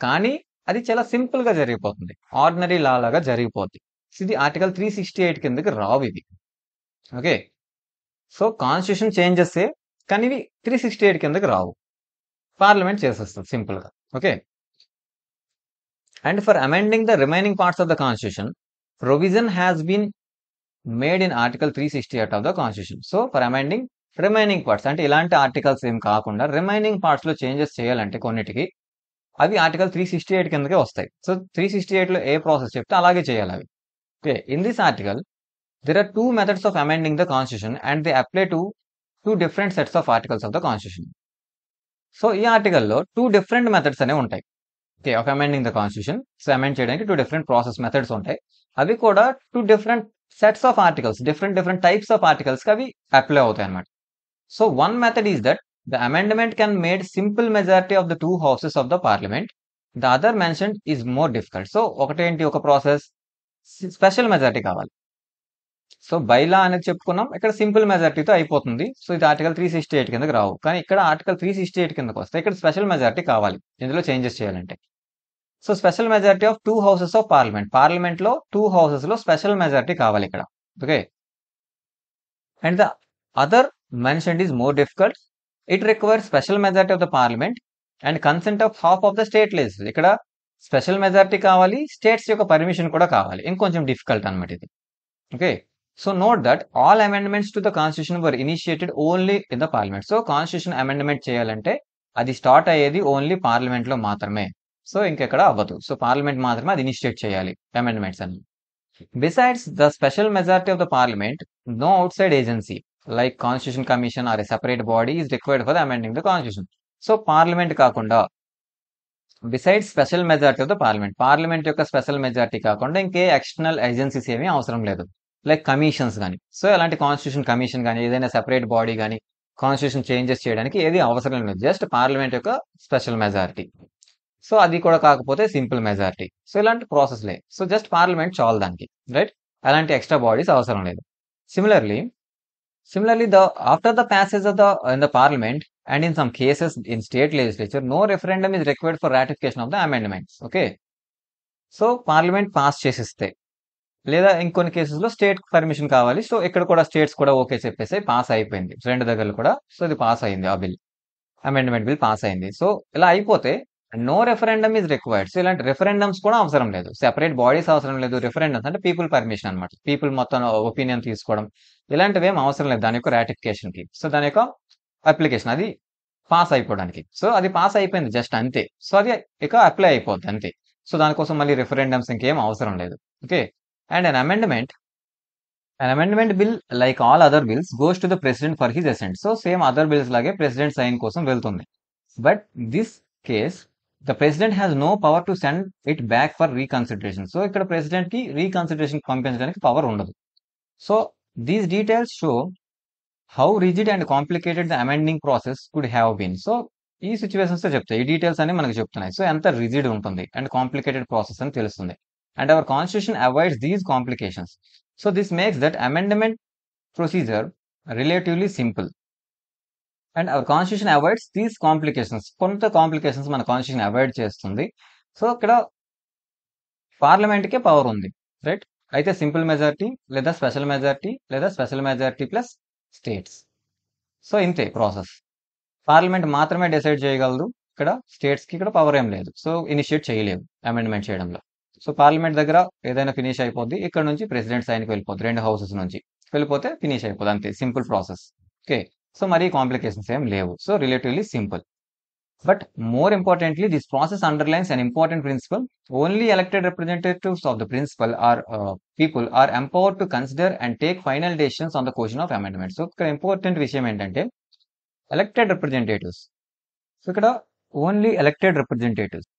కానీ అది చాలా సింపుల్ గా జరిగిపోతుంది, ఆర్డినరీ లా లాగా జరిగిపోతుంది. ఇది ఆర్టికల్ 368 కిందకి రావు ఇవి. ఓకే, సో కాన్స్టిట్యూషన్ చేంజెస్ కానీ ఇవి 368 కిందకి రావు, పార్లమెంట్ చేసేస్తుంది సింపుల్ గా. Okay, and for amending the remaining parts of the constitution provision has been made in article 368 of the constitution. So for amending remaining parts అంటే ఇలాంటి ఆర్టికల్స్ ఏం కాకుండా రిమైనింగ్ పార్ట్స్ లో చేంజెస్ చేయాలంటే కొన్నిటికి అవి ఆర్టికల్ 368 కిందకే వస్తాయి. సో 368 లో ఏ ప్రాసెస్ చెప్తే అలాగే చేయాలి అవి. Okay, in this article there are two methods of amending the constitution and they apply to two different sets of articles of the constitution. So ఈ ఆర్టికల్లో 2 డిఫరెంట్ మెథడ్స్ అనేవి ఉంటాయి. Okay, of amending the constitution. So amend చేయడానికి 2 different process methods ఉంటాయి. అవి కూడా 2 different sets of articles, different types of articles కి అవి అప్లై అవుతాయి అన్నమాట. So one method is that the amendment can made simple majority of the 2 houses of the parliament. The other mentioned is more difficult. So ఒకటేంటి, ఒక process special majority కావాలి. So bylaw అనేది చెప్పుకున్నాం, ఇక్కడ సింపుల్ మెజారిటీతో అయిపోతుంది. సో ఇది article 368 కిందకి రావు, కానీ ఇక్కడ ఆర్టికల్ 368 కిందకి వస్తే ఇక్కడ స్పెషల్ మెజారిటీ కావాలి ఇందులో చేంజెస్ చేయాలంటే. So special majority of 2 houses of parliament, parliament లో 2 హౌసెస్ లో స్పెషల్ మెజారిటీ కావాలి ఇక్కడ. Okay, and the other mentioned is more difficult. It requires special majority of the parliament and consent of half of the state legislature. ఇక్కడ special majority కావాలి, states యొక్క permission కూడా కావాలి, ఇంకొంచెం డిఫికల్ట్ అనమాట ఇది. Okay, so note that all amendments to the constitution were initiated only in the parliament. So constitution amendment చేయాలంటే అది స్టార్ట్ అయ్యేది ఓన్లీ పార్లమెంట్ లో మాత్రమే. సో ఇంకెక్కడ అవ్వదు. సో పార్లమెంట్ మాత్రమే అది ఇనిషియేట్ చేయాలి అమెండ్మెంట్స్ అని. Besides the special majority of the parliament, no outside agency like constitution commission or a separate body is required for the amending the constitution. So parliament కాకుండా beside special majority of the parliament, parliament యొక్క special majority కాకుండా ఇంకే external agencies ఏమీ అవసరం లేదు, like commissions కానీ. So ఎలాంటి constitution commission కానీ ఏదైనా సెపరేట్ బాడీ కానీ కాన్స్టిట్యూషన్ చేంజెస్ చేయడానికి ఏది అవసరం లేదు, జస్ట్ పార్లమెంట్ యొక్క స్పెషల్ మెజారిటీ. సో అది కూడా కాకపోతే సింపుల్ మెజారిటీ. సో ఇలాంటి ప్రాసెస్లే. సో జస్ట్ పార్లమెంట్ చాలు దానికి, రైట్? అలాంటి ఎక్స్ట్రా బాడీస్ అవసరం లేదు. Similarly after the passage of in the parliament and in some cases in state legislature no referendum is required for ratification of the amendments. Okay, so parliament pass చేసిస్తే లేదా ఇంకొన్ని cases లో state permission కావాలి. So ఇక్కడ కూడా states కూడా okay చెప్పేసి pass అయిపోయింది రెండు దగ్గరలు కూడా. సో ఇది పాస్ అయింది, ఆ బిల్, అమెండ్మెంట్ బిల్ పాస్ అయింది. సో ఇలా అయిపోతే no referendum is required. So ఇలాంటి రెఫరెండమ్స్ కూడా అవసరం లేదు, సెపరేట్ బాడీస్ అవసరం లేదు. రెఫరెండమ్స్ అంటే పీపుల్ పర్మిషన్ అనమాట, పీపుల్ మొత్తం ఒపీనియన్ తీసుకోవడం, ఇలాంటివి ఏం అవసరం లేదు దాని యొక్క రాటిఫికేషన్ కి. సో దాని యొక్క అప్లికేషన్ అది పాస్ అయిపోవడానికి. సో అది పాస్ అయిపోయింది జస్ట్ అంతే. సో అది ఇక అప్లై అయిపోద్ది అంతే. సో దానికోసం మళ్ళీ రెఫరెండమ్స్ ఇంకేం అవసరం లేదు. Okay, and an amendment bill like all other bills goes to the president for his assent. So same other bills lage president sign kosam veltundi, but this case the president has no power to send it back for reconsideration. So ikkada president ki reconsideration పంపించడానికి power ఉండదు. So these details show how rigid and complicated the amending process could have been. So ఈ situations తో చెప్తాయి, ఈ details అన్ని మనకు చెప్తున్నాయి. So ఎంత రిజిడ్ ఉంటుంది అండ్ కాంప్లికేటెడ్ ప్రాసెస్ అని తెలుస్తుంది. And our constitution avoids these complications. So this makes that amendment procedure relatively simple. And our constitution avoids these complications. కొంత కాంప్లికేషన్స్ మన కాన్స్టిట్యూషన్ అవాయిడ్ చేస్తుంది. సో ఇక్కడ పార్లమెంట్ కే పవర్ ఉంది, right? అయితే simple majority లేదా special majority plus states. So ఇంతే process. Parliament మాత్రమే decide చేయగలదు, ఇక్కడ స్టేట్స్ కి ఇక్కడ పవర్ ఏం లేదు. సో ఇనిషియేట్ చేయలేవు అమెండ్మెంట్ చేయడంలో. సో పార్లమెంట్ దగ్గర ఏదైనా ఫినిష్ అయిపోద్ది, ఇక్కడ నుంచి ప్రెసిడెంట్ సైన్కి వెళ్ళిపోద్ది, రెండు హౌసెస్ నుంచి వెళ్ళిపోతే ఫినిష్ అయిపోద్ది అంతే, సింపుల్ ప్రాసెస్. ఓకే, సో మరీ కాంప్లికేషన్స్ ఏం లేవు. So relatively simple. But more importantly this process underlines an important principle. Only elected representatives of the principle are people are empowered to consider and take final decisions on the question of amendment. So ఇక్కడ important విషయం ఏంటంటే elected representatives. So ఇక్కడ only elected representatives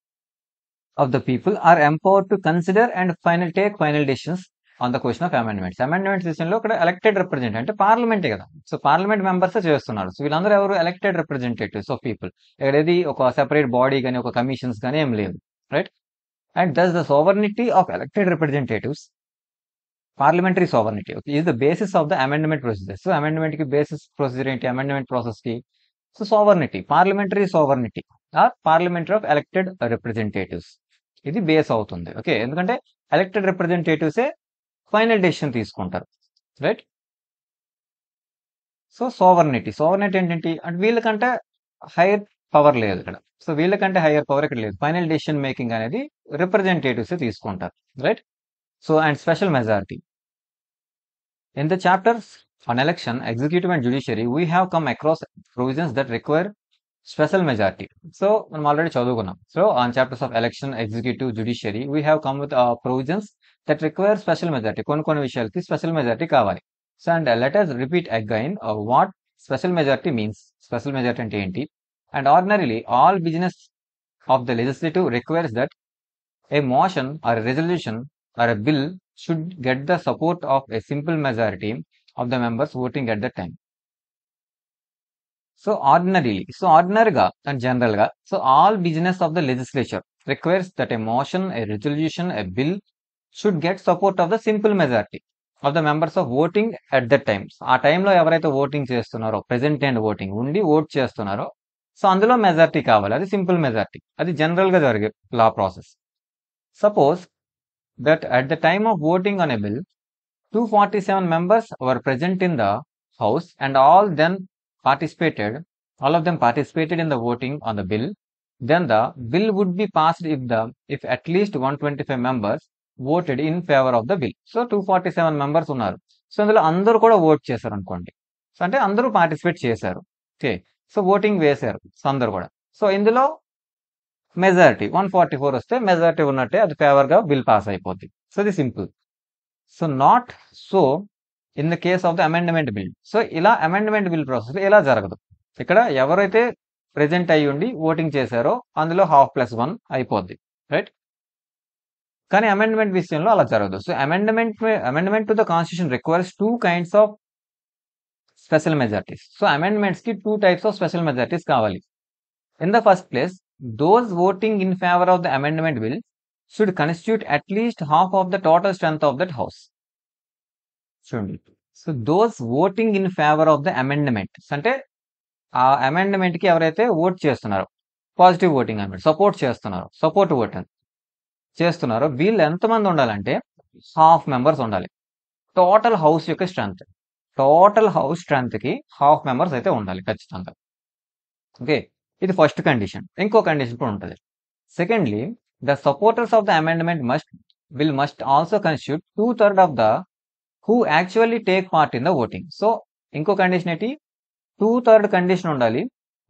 of the people are empowered to consider and take final decisions on the question of amendments. Amendments విషయంలో ఇక్కడ elected representative అంటే పార్లమెంటే కదా. So parliament members చేస్తున్నారు. So వీళ్ళందరూ ఎవరు? Elected representatives of people. ఇక్కడ ఏది ఒక సెపరేట్ బాడీ కానీ ఒక కమిషన్స్ కానీ ఏం లేదు, right? And thus the sovereignty of elected representatives, parliamentary sovereignty is the basis of the amendment procedure. So amendment కి బేసిస్ ప్రొసీజర్ ఏంటి? అమెండ్మెంట్ ప్రాసెస్ కి so sovereignty, parliamentary sovereignty or parliamentary of elected representatives ఇది base అవుతుంది. Okay, ఎందుకంటే elected రిప్రజెంటేటివ్సే final decision తీసుకుంటారు, right? So sovereignty ఏంటంటే అంటే వీళ్ళకంటే హైయర్ పవర్ లేదు ఇక్కడ. సో వీళ్ళకంటే హైయర్ పవర్ ఇక్కడ లేదు. ఫైనల్ డెసిషన్ మేకింగ్ అనేది రిప్రజెంటేటివ్స్ తీసుకుంటారు, right? So and special majority. In the chapters on election, executive and judiciary, we have come across provisions that require special majority. So, మనం already చదువుకున్నాం. So, on chapters of election, executive, judiciary, we have come with provisions that require special majority. కొన్ని విషయాలకి special majority కావాలి. So, and let us repeat again what special majority means. Special majority అంటే ఏంటి? And ordinarily, all business of the legislative requires that a motion or a resolution or a bill should get the support of a simple majority of the members voting at that time. So ordinary-గా and general-గా, so all business of the legislature requires that a motion, a resolution, a bill should get support of the simple majority of the members of voting at that time. ఆ టైంలో ఎవరైతే voting చేస్తున్నారో, present and voting ఉండి vote చేస్తున్నారో, so అందులో majority కావాలి. అది simple majority. అది జనరల్గా జరిగే లా process. Suppose that at the time of voting on a bill, 247 members were present in the house and all of them participated in the voting on the bill. Then the bill would be passed if at least 125 members voted in favor of the bill. So 247 members ఉన్నారు. So అందులో అందరూ కూడా vote చేశారు అనుకోండి. So అంటే అందరూ participate చేశారు. Okay, so voting వేశారు సో అందరూ కూడా. సో ఇందులో మెజారిటీ 144 వస్తే మెజారిటీ ఉన్నట్టే, అది ఫేవర్ గా బిల్ పాస్ అయిపోద్ది. సో ఇది simple. So not so in the case of the amendment bill. So ఇలా అమెండ్మెంట్ బిల్ ప్రాసెస్ ఇలా జరగదు. ఇక్కడ ఎవరైతే ప్రెజెంట్ అయ్యి ఉండి ఓటింగ్ చేశారో అందులో 1/2+1 అయిపోద్ది, రైట్? కానీ అమెండ్మెంట్ విషయంలో అలా జరగదు. So amendment to the constitution requires 2 kinds of special majorities. So amendments కి 2 types ఆఫ్ స్పెషల్ మెజారిటీస్ కావాలి. In the first place, those voting in favor of the amendment bill should constitute at least half of the total strength of that house. So those voting in favor of the amendment అంటే ఆ amendment కి ఎవరైతే vote చేస్తున్నారో, positive voting అన్నమాట, support vote చేస్తున్నారో వీళ్ళు ఎంతమంది ఉండాలంటే 1/2 members ఉండాలి. టోటల్ హౌస్ యొక్క స్ట్రెంత్, టోటల్ హౌస్ స్ట్రెంత్ కి 1/2 members అయితే ఉండాలి ఖచ్చితంగా. ఓకే, ఇది ఫస్ట్ కండిషన్. ఇంకో కండిషన్ కూడా ఉంటుంది. Secondly, the supporters of the amendment must also constitute 2/3 of the who actually take part in the voting. So ఇంకో కండిషన్ ఏంటి? 2/3 కండిషన్ ఉండాలి.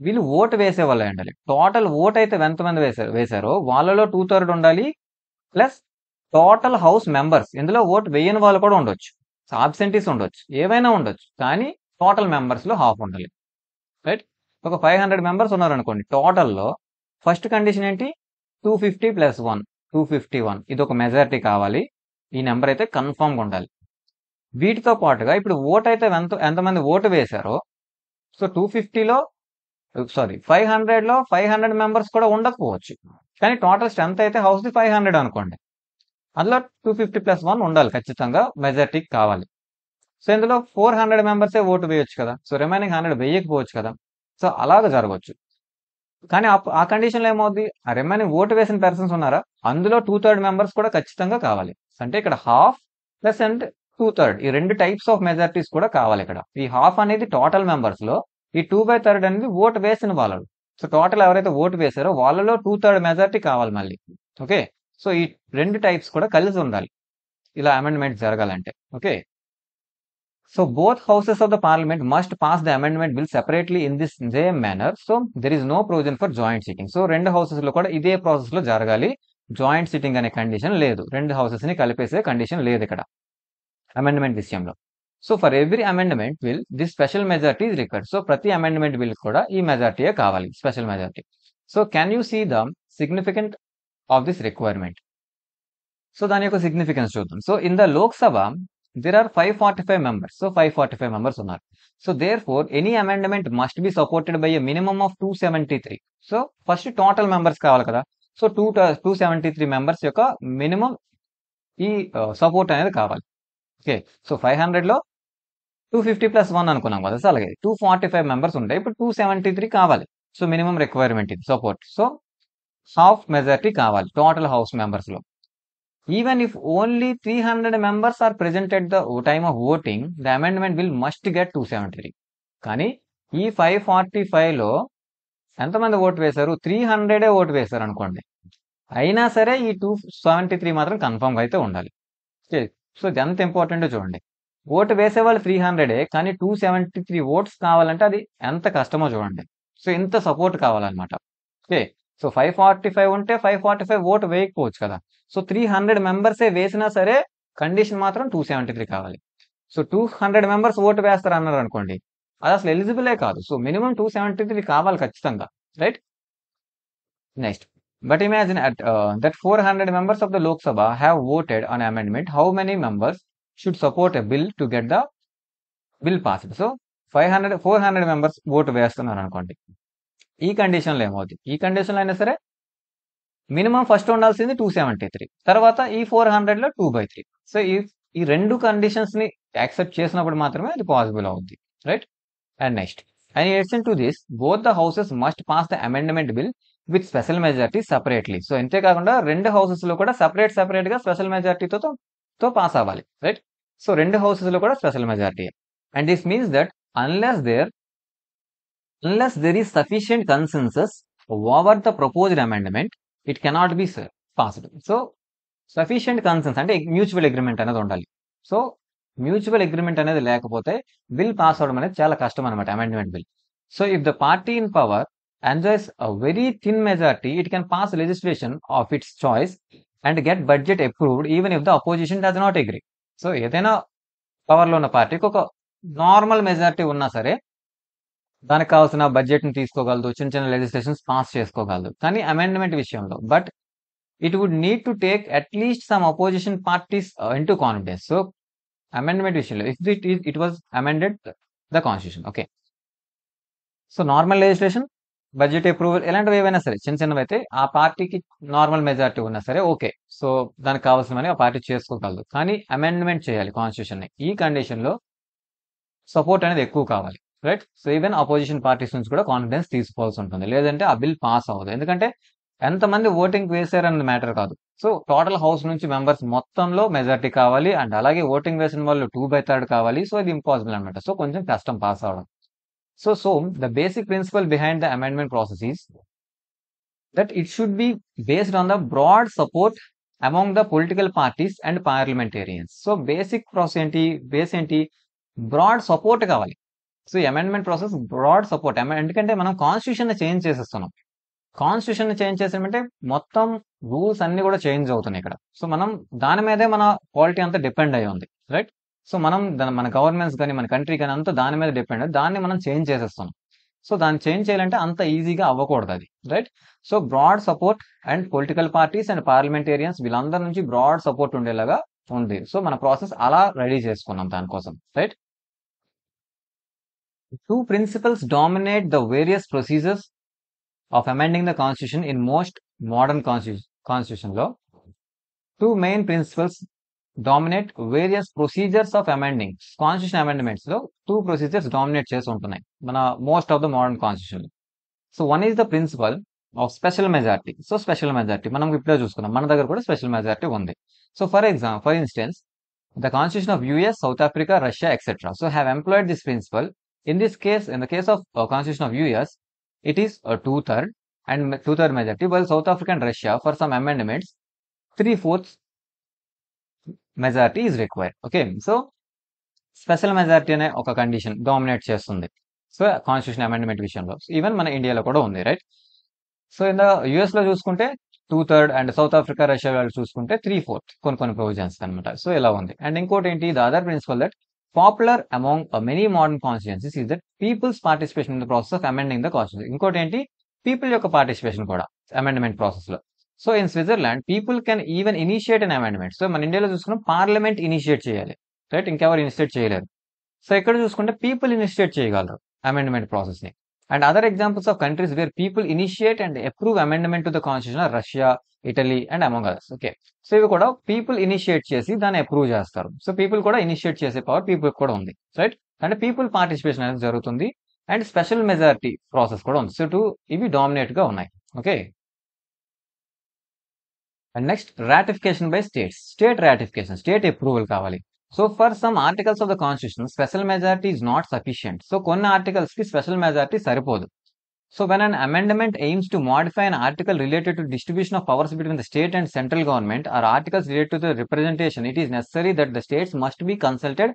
వీళ్ళు ఓటు వేసే వాళ్ళే ఉండాలి. టోటల్ ఓట్ అయితే ఎంతమంది వేశారో వాళ్ళలో 2/3 ఉండాలి. ప్లస్ టోటల్ హౌస్ మెంబర్స్, ఇందులో ఓటు వేయని వాళ్ళు కూడా ఉండొచ్చు, ఆబ్సెంటీస్ ఉండొచ్చు, ఏవైనా ఉండొచ్చు, కానీ టోటల్ మెంబర్స్ లో 1/2 ఉండాలి, రైట్? ఒక 500 members ఉన్నారనుకోండి టోటల్లో. ఫస్ట్ కండిషన్ ఏంటి? 250 + 1 251. ఇది ఒక మెజారిటీ కావాలి. ఈ నెంబర్ అయితే కన్ఫామ్గా ఉండాలి. వీటితో పాటుగా ఇప్పుడు ఓట్ అయితే ఎంతమంది ఓటు వేశారో, సో 500లో 500 members కూడా ఉండకపోవచ్చు, కానీ టోటల్ స్ట్రెంత్ అయితే హౌస్ది 500 అనుకోండి. అందులో 250 + 1 ఉండాలి ఖచ్చితంగా, మెజారిటీకి కావాలి. సో ఇందులో 400 members ఓటు వేయొచ్చు కదా, సో రిమైనింగ్ 100 వేయకపోవచ్చు కదా. సో అలాగ జరగవచ్చు. కానీ ఆ కండిషన్లో ఏమవుద్ది? ఆ రిమైనింగ్ ఓటు వేసిన పర్సన్స్ ఉన్నారా, అందులో 2/3 members కూడా ఖచ్చితంగా కావాలి. అంటే ఇక్కడ 1/2 అండ్ 2/3 ఈ 2 types ఆఫ్ మెజారిటీస్ కూడా కావాలి ఇక్కడ. ఈ 1/2 అనేది టోటల్ మెంబర్స్ లో, ఈ 2/3 అనేది ఓటు వేసిన వాళ్ళు. సో టోటల్ ఎవరైతే ఓటు వేశారో వాళ్ళలో 2/3 మెజారిటీ కావాలి మళ్ళీ. ఓకే, సో ఈ 2 types కూడా కలిసి ఉండాలి ఇలా అమెండ్మెంట్ జరగాలంటే. Okay, so both houses of the parliament must pass the amendment bill separately in this same manner. So there is no provision for joint sitting. So రెండు houses లో కూడా ఇదే ప్రాసెస్ లో జరగాలి. జాయింట్ సిట్టింగ్ అనే condition లేదు, రెండు houses ని కలిపేసే కండిషన్ లేదు ఇక్కడ అమెండ్మెంట్ విషయంలో. So for every amendment bill this special majority is required. So ప్రతి అమెండ్మెంట్ బిల్ కూడా ఈ మెజారిటీయే కావాలి, special majority. So can you see the significant of this requirement? So దాని యొక్క సిగ్నిఫికెన్స్ చూద్దాం. So in the Lok Sabha there are 545 members. So 545 members ఉన్నారు. So therefore any amendment must be supported by a minimum of 273. So first total members కావాలి కదా. So 273 members యొక్క minimum ఈ support అనేది కావాలి. ఓకే, సో 500లో 250 ప్లస్ 1 అనుకున్నాం కదా. సో అలాగే 245 మెంబర్స్ ఉంటాయి. ఇప్పుడు 273 కావాలి. సో మినిమం రిక్వైర్మెంట్ ఇది సపోర్ట్. సో హాఫ్ మెజారిటీ కావాలి టోటల్ హౌస్ మెంబర్స్ లో. Even if only 300 members are present at the time of voting, the amendment will must get 273. కానీ ఈ 545లో ఎంతమంది ఓటు వేశారు? 300 ఓటు వేశారు అనుకోండి. అయినా సరే ఈ 273 మాత్రం కన్ఫర్మ్ అయితే ఉండాలి. ఓకే, సో ఇది ఎంత ఇంపార్టెంట్ చూడండి. ఓటు వేసేవాళ్ళు 300, కానీ 273 ఓట్స్ కావాలంటే అది ఎంత కష్టమో చూడండి. సో ఇంత సపోర్ట్ కావాలన్నమాట. ఓకే, సో 545 ఉంటే 545 ఓటు వేయకపోవచ్చు కదా. సో 300 మెంబర్సే వేసినా సరే కండిషన్ మాత్రం 273 కావాలి. సో 200 మెంబర్స్ ఓటు వేస్తారు అన్నారు అనుకోండి, అది అసలు ఎలిజిబులే కాదు. సో మినిమం 273 కావాలి ఖచ్చితంగా, right? Next, but imagine that 400 members of the Lok Sabha have voted on amendment. How many members should support a bill to get the bill passed? So 400 members vote వేస్తున్నారు అనుకోండి. ఈ కండిషన్లో ఏమవుతుంది? ఈ కండిషన్లో అయినా సరే మినిమం ఫస్ట్ ఉండాల్సింది 273, తర్వాత ఈ 400లో 2/3. సో ఈ రెండు కండిషన్స్ ని యాక్సెప్ట్ చేసినప్పుడు మాత్రమే అది పాసిబుల్ అవుతుంది, right? And next, and in addition to this both the houses must pass the amendment bill with special majority separately. So అంతేకాకుండా రెండు హౌసెస్ లో కూడా సెపరేట్ గా స్పెషల్ మెజారిటీతో పాస్ అవ్వాలి, రైట్? సో రెండు హౌసెస్ లో కూడా special majority. And this means that unless there is sufficient consensus over the proposed amendment, it cannot be passed. So sufficient conscience అంటే మ్యూచువల్ అగ్రిమెంట్ అనేది ఉండాలి. సో మ్యూచువల్ అగ్రిమెంట్ అనేది లేకపోతే bill pass అవడం అనేది చాలా కష్టం అనమాట, amendment bill. So if the party in power enjoys a very thin majority, it can pass legislation of its choice and get budget approved even if the opposition does not agree. So ఏదైనా పవర్లో ఉన్న పార్టీకి ఒక normal majority ఉన్నా సరే దానికి కావాల్సిన budget ని తీసుకోగలదు, చిన్న చిన్న లెజిస్లేషన్స్ పాస్ చేసుకోగలదు. కానీ అమెండ్మెంట్ విషయంలో but it would need to take at least some opposition parties into confidence. So amendment విషయంలో if it was amended the constitution, okay, so normal legislation, budget approval ఇలాంటివి ఏవైనా సరే చిన్న చిన్నవి అయితే ఆ పార్టీకి నార్మల్ మెజారిటీ ఉన్నా సరే ఓకే, సో దానికి కావాల్సినవని ఆ పార్టీ చేసుకోగలదు. కానీ అమెండ్మెంట్ చేయాలి కాన్స్టిట్యూషన్ ని. ఈ కండిషన్ లో సపోర్ట్ అనేది ఎక్కువ కావాలి, right? So even opposition parties నుంచి కూడా కాన్ఫిడెన్స్ తీసుకోవాల్సి ఉంటుంది, లేదంటే ఆ బిల్ పాస్ అవ్వదు. ఎందుకంటే ఎంతమంది ఓటింగ్ వేశారన్న మ్యాటర్ కాదు. సో టోటల్ హౌస్ నుంచి మెంబర్స్ మొత్తంలో మెజారిటీ కావాలి, అండ్ అలాగే ఓటింగ్ వేసిన వాళ్ళు 2/3 కావాలి. సో ఇది ఇంపాసిబుల్ అనమాట. సో కొంచెం కష్టం పాస్ అవడం. So the basic principle behind the amendment process is that it should be based on the broad support among the political parties and parliamentarians. So basic process ఏంటి? Broad support కావాలి. So ఈ amendment process broad support. ఎందుకంటే మనం constitution ని change చేసేస్తున్నాం. Constitution ని change చేసామంటే మొత్తం రూల్స్ అన్ని కూడా చేంజ్ అవుతున్నాయి ఇక్కడ. సో మనం దాని మీదే మన పాలిటీ అంతా డిపెండ్ అయి ఉంది, రైట్? సో మనం మన గవర్నమెంట్స్ కానీ మన కంట్రీ కానీ అంతా దాని మీద డిపెండ్, దాన్ని మనం చేంజ్ చేసేస్తాం. సో దాన్ని చేంజ్ చేయాలంటే అంత ఈజీగా అవ్వకూడదు అది, right? So broad support and political parties and parliamentarians వీళ్ళందరి నుంచి బ్రాడ్ సపోర్ట్ ఉండేలాగా ఉంది. సో మన ప్రాసెస్ అలా రెడీ చేసుకున్నాం దానికోసం, right? Two principles dominate the various procedures of amending the constitution in most modern constitution law. Two main principles dominate various procedures of amending constitution amendments లో two procedures dominate చేసి ఉంటున్నాయి మన most of the modern constitution. So one is the principle of special majority. So special majority మనం ఇప్పుడే చూసుకున్నాం, మన దగ్గర కూడా స్పెషల్ మెజారిటీ ఉంది. So for instance the constitution of US, South Africa, Russia, etc. so have employed this principle. In the case of constitution of US, it is a 2/3 majority, while South Africa and Russia for some amendments 3/4 majority is required. Okay, so special majority అనే ఒక condition dominate చేస్తుంది so constitution amendment విషయంలో. Even మన ఇండియాలో కూడా ఉంది, right? So in the US లో చూసుకుంటే 2/3 అండ్ సౌత్ ఆఫ్రికా, రష్యా వాళ్ళు చూసుకుంటే 3/4 కొన్ని ప్రొవిజన్స్ అనమాట. సో ఇలా ఉంది. అండ్ ఇంకోటి ఏంటి, the other principle that popular among many modern constituencies is that people's participation in the process of amending the constitution. ఇంకోటి ఏంటి, పీపుల్ యొక్క పార్టిసిపేషన్ కూడా అమెండ్మెంట్ ప్రాసెస్ లో. So in Switzerland people can even initiate an amendment. So మన ఇండియాలో చూసుకున్నాం parliament initiate చేయాలి, రైట్? ఇంకెవరు ఇనిషియేట్ చేయలేరు. సో ఇక్కడ చూసుకుంటే పీపుల్ ఇనిషియేట్ చేయగలరు అమెండ్మెంట్ ప్రాసెస్ ని. And other examples of countries where people initiate and approve amendment to the constitution Russia, Italy and among others. Okay, so ఇవి కూడా పీపుల్ ఇనిషియేట్ చేసి దాన్ని అప్రూవ్ చేస్తారు. సో పీపుల్ కూడా ఇనిషియేట్ చేసే power people కూడా ఉంది, రైట్? అంటే పీపుల్ పార్టిసిపేషన్ అనేది జరుగుతుంది అండ్ స్పెషల్ మెజారిటీ ప్రాసెస్ కూడా ఉంది. సో ఇవి డామినేట్ గా ఉన్నాయి. Okay, and next ratification by states. State ratification, state approval కావాలి. So for some articles of the constitution special majority is not sufficient. So కొన్ని ఆర్టికల్స్ కి స్పెషల్ మెజారిటీ సరిపోదు. So when an amendment aims to modify an article related to distribution of powers between the state and central government or articles related to the representation, it is necessary that the states must be consulted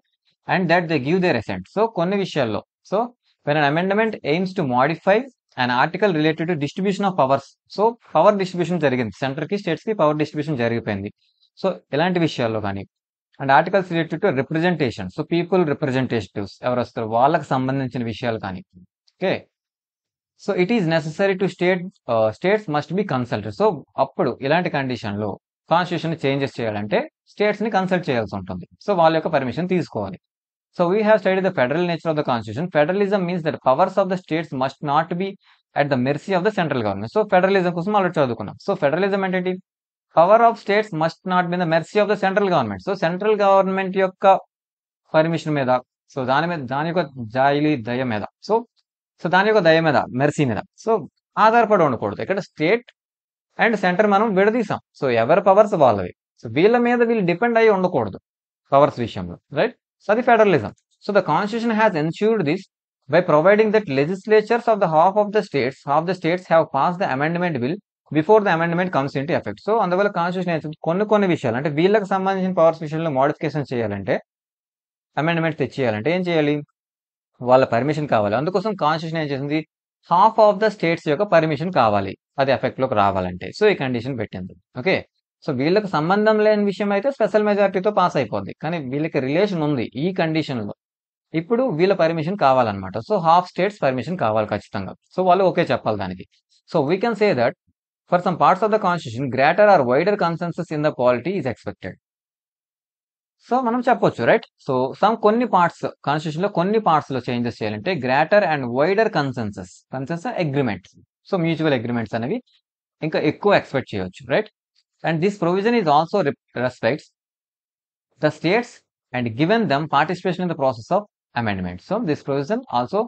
and that they give their assent. So కొన్ని విషయాల్లో, so when an amendment aims to modify an article related to distribution of powers, so power distribution జరిగింది, centre కి states కి power distribution జరిగిపోయింది. So ఇలాంటి విషయాల్లో కానీ, and articles related to representation, so people representatives ఎవరు వస్తారు వాళ్ళకి సంబంధించిన విషయాలు కానీ, okay, so it is necessary to states must be consulted. So అప్పుడు ఇలాంటి కండిషన్ లో కాన్స్టిట్యూషన్ చేంజెస్ చేయాలంటే స్టేట్స్ ని కన్సల్ట్ చేయాల్సి ఉంటుంది. సో వాళ్ళ యొక్క పర్మిషన్ తీసుకోవాలి. So we have study the federal nature of the constitution. Federalism means that powers of the states must not be at the mercy of the central government. So federalism కోసం already చదువుకున్నాం. So federalism అంటే power of states must not be the mercy of the central government. So central government యొక్క permission మీద, so దాని యొక్క జాయిలీ దయ మీద, so దాని యొక్క దయ మీద, మెర్సీ మీద సో ఆధారపడి ఉండకూడదు. ఇక్కడ స్టేట్ అండ్ సెంటర్ మనం విడదీసాం. సో ఎవరి పవర్స్ వాళ్ళవి. సో వీళ్ళ మీద వీళ్ళు డిపెండ్ అయ్యి ఉండకూడదు పవర్స్ విషయంలో, రైట్? సో అది federalism. So the constitution has ensured this by providing that legislatures of the half of the states have pass the amendment bill before the amendment comes in to effect. So అందువల్ల constitution కొన్ని విషయాలు అంటే వీళ్ళకి సంబంధించిన powers విషయంలో modification చేయాలంటే, amendment తెచ్చేయాలంటే ఏం చేయాలి? వాళ్ళ పర్మిషన్ కావాలి. అందుకోసం కాన్స్టిట్యూషన్ ఏం చేసింది? హాఫ్ ఆఫ్ ద స్టేట్స్ యొక్క పర్మిషన్ కావాలి అది ఎఫెక్ట్ లోకి రావాలంటే. సో ఈ కండిషన్ పెట్టింది. ఓకే, సో వీళ్ళకి సంబంధం లేని విషయం అయితే స్పెషల్ మెజారిటీతో పాస్ అయిపోద్ది. కానీ వీళ్ళకి రిలేషన్ ఉంది ఈ కండిషన్ లో. ఇప్పుడు వీళ్ళ పర్మిషన్ కావాలన్నమాట. సో హాఫ్ స్టేట్స్ పర్మిషన్ కావాలి ఖచ్చితంగా. సో వాళ్ళు ఓకే చెప్పాలి దానికి. So we can say that for some parts of the constitution greater are wider consensus in the polity is expected. So మనం చెప్పొచ్చు, రైట్? సో కొన్ని పార్ట్స్ కాన్స్టిట్యూషన్ లో కొన్ని పార్ట్స్ లో చేంజెస్ చేయాలంటే greater and wider consensus agreements, so mutual agreements అనేవి ఇంకా ఎక్కువ ఎక్స్పెక్ట్ చేయొచ్చు, right? And this provision is also respects the states and given dum participation in the process of amendment. So this provision also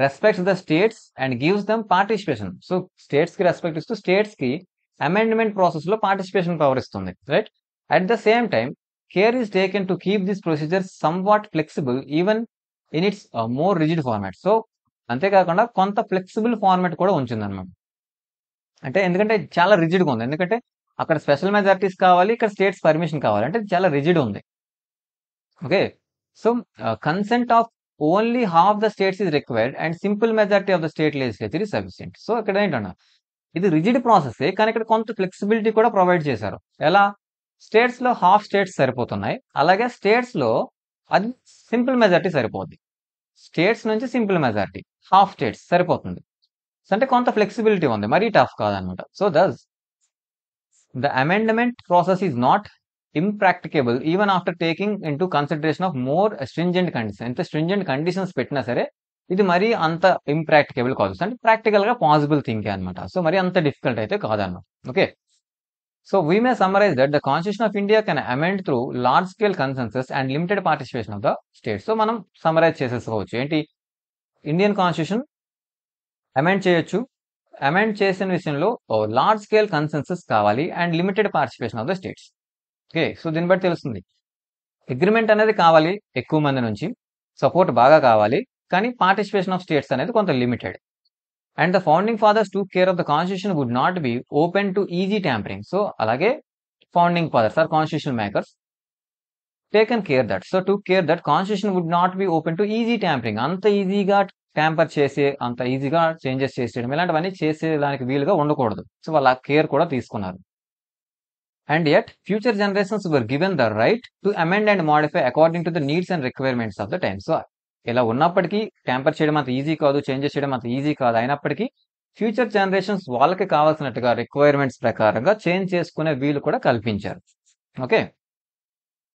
respects the states and gives dum participation. So states కి respect ఇస్తూ states కి amendment process లో participation power ఇస్తుంది, right? At the same time care is taken to keep this procedure somewhat flexible even in its more rigid format. So అంతేకాకుండా కొంత flexible format కూడా ఉంచిందన్నమాట. అంటే ఎందుకంటే చాలా రిజిడ్ గా ఉంది. ఎందుకంటే అక్కడ స్పెషల్ మెజారిటీస్ కావాలి, ఇక్కడ స్టేట్స్ పర్మిషన్ కావాలి, అంటే చాలా రిజిడ్ ఉంది. Okay, so consent of only half the states is required and simple majority of the state legislature is sufficient. So ఇక్కడ ఏంటన్నా ఇది రిజిడ్ ప్రాసెస్, కానీ ఇక్కడ కొంత ఫ్లెక్సిబిలిటీ కూడా ప్రొవైడ్ చేశారు. ఎలా? స్టేట్స్ లో హాఫ్ స్టేట్స్ సరిపోతున్నాయి, అలాగే స్టేట్స్ లో అది సింపుల్ మెజారిటీ సరిపోద్ది. స్టేట్స్ నుంచి సింపుల్ మెజారిటీ, హాఫ్ స్టేట్స్ సరిపోతుంది. అంటే కొంత ఫ్లెక్సిబిలిటీ ఉంది, మరీ టఫ్ కాదనమాట. So thus the amendment process is not impractical even after taking into consideration of more stringent condition. ఎంత స్ట్రింజెంట్ కండిషన్స్ పెట్టినా సరే ఇది మరీ అంత ఇంప్రాక్టికబుల్ కాదు, అంటే ప్రాక్టికల్ గా పాసిబుల్ థింకే అనమాట. సో మరి అంత డిఫికల్ట్ అయితే కాదన్నమాట. Okay, so we may summarize that the Constitution of India can amend through large scale consensus and limited participation of the states. So మనం సమ్మరైజ్ చేసేసుకోవచ్చు. ఏంటి? ఇండియన్ కాన్స్టిట్యూషన్ అమెండ్ చేయొచ్చు, అమెండ్ చేసిన విషయంలో లార్జ్ స్కేల్ కన్సెన్సస్ కావాలి and limited participation of the states. Okay, so దీన్ని బట్టి తెలుస్తుంది అగ్రిమెంట్ అనేది కావాలి ఎక్కువ మంది నుంచి, సపోర్ట్ బాగా కావాలి, కానీ పార్టిసిపేషన్ ఆఫ్ స్టేట్స్ అనేది కొంత limited. And the founding fathers took care of the constitution would not be open to easy tampering. So alage founding fathers or constitution makers taken care that, so took care that constitution would not be open to easy tampering. Anta easy ga tamper chese, anta easy ga changes cheseyadam ilantivani chesedaniki veeluga undakodu. So valla care kuda teeskunnaru. And yet future generations were given the right to amend and modify according to the needs and requirements of the time. So ఇలా ఉన్నప్పటికీ tamper చేయడం అంత easy కాదు, changes చేయడం అంత easy కాదు, అయినప్పటికీ future generations వాళ్ళకి కావాల్సినట్టుగా రిక్వైర్మెంట్స్ ప్రకారంగా చేంజ్ చేసుకునే వీలు కూడా కల్పించారు. ఓకే.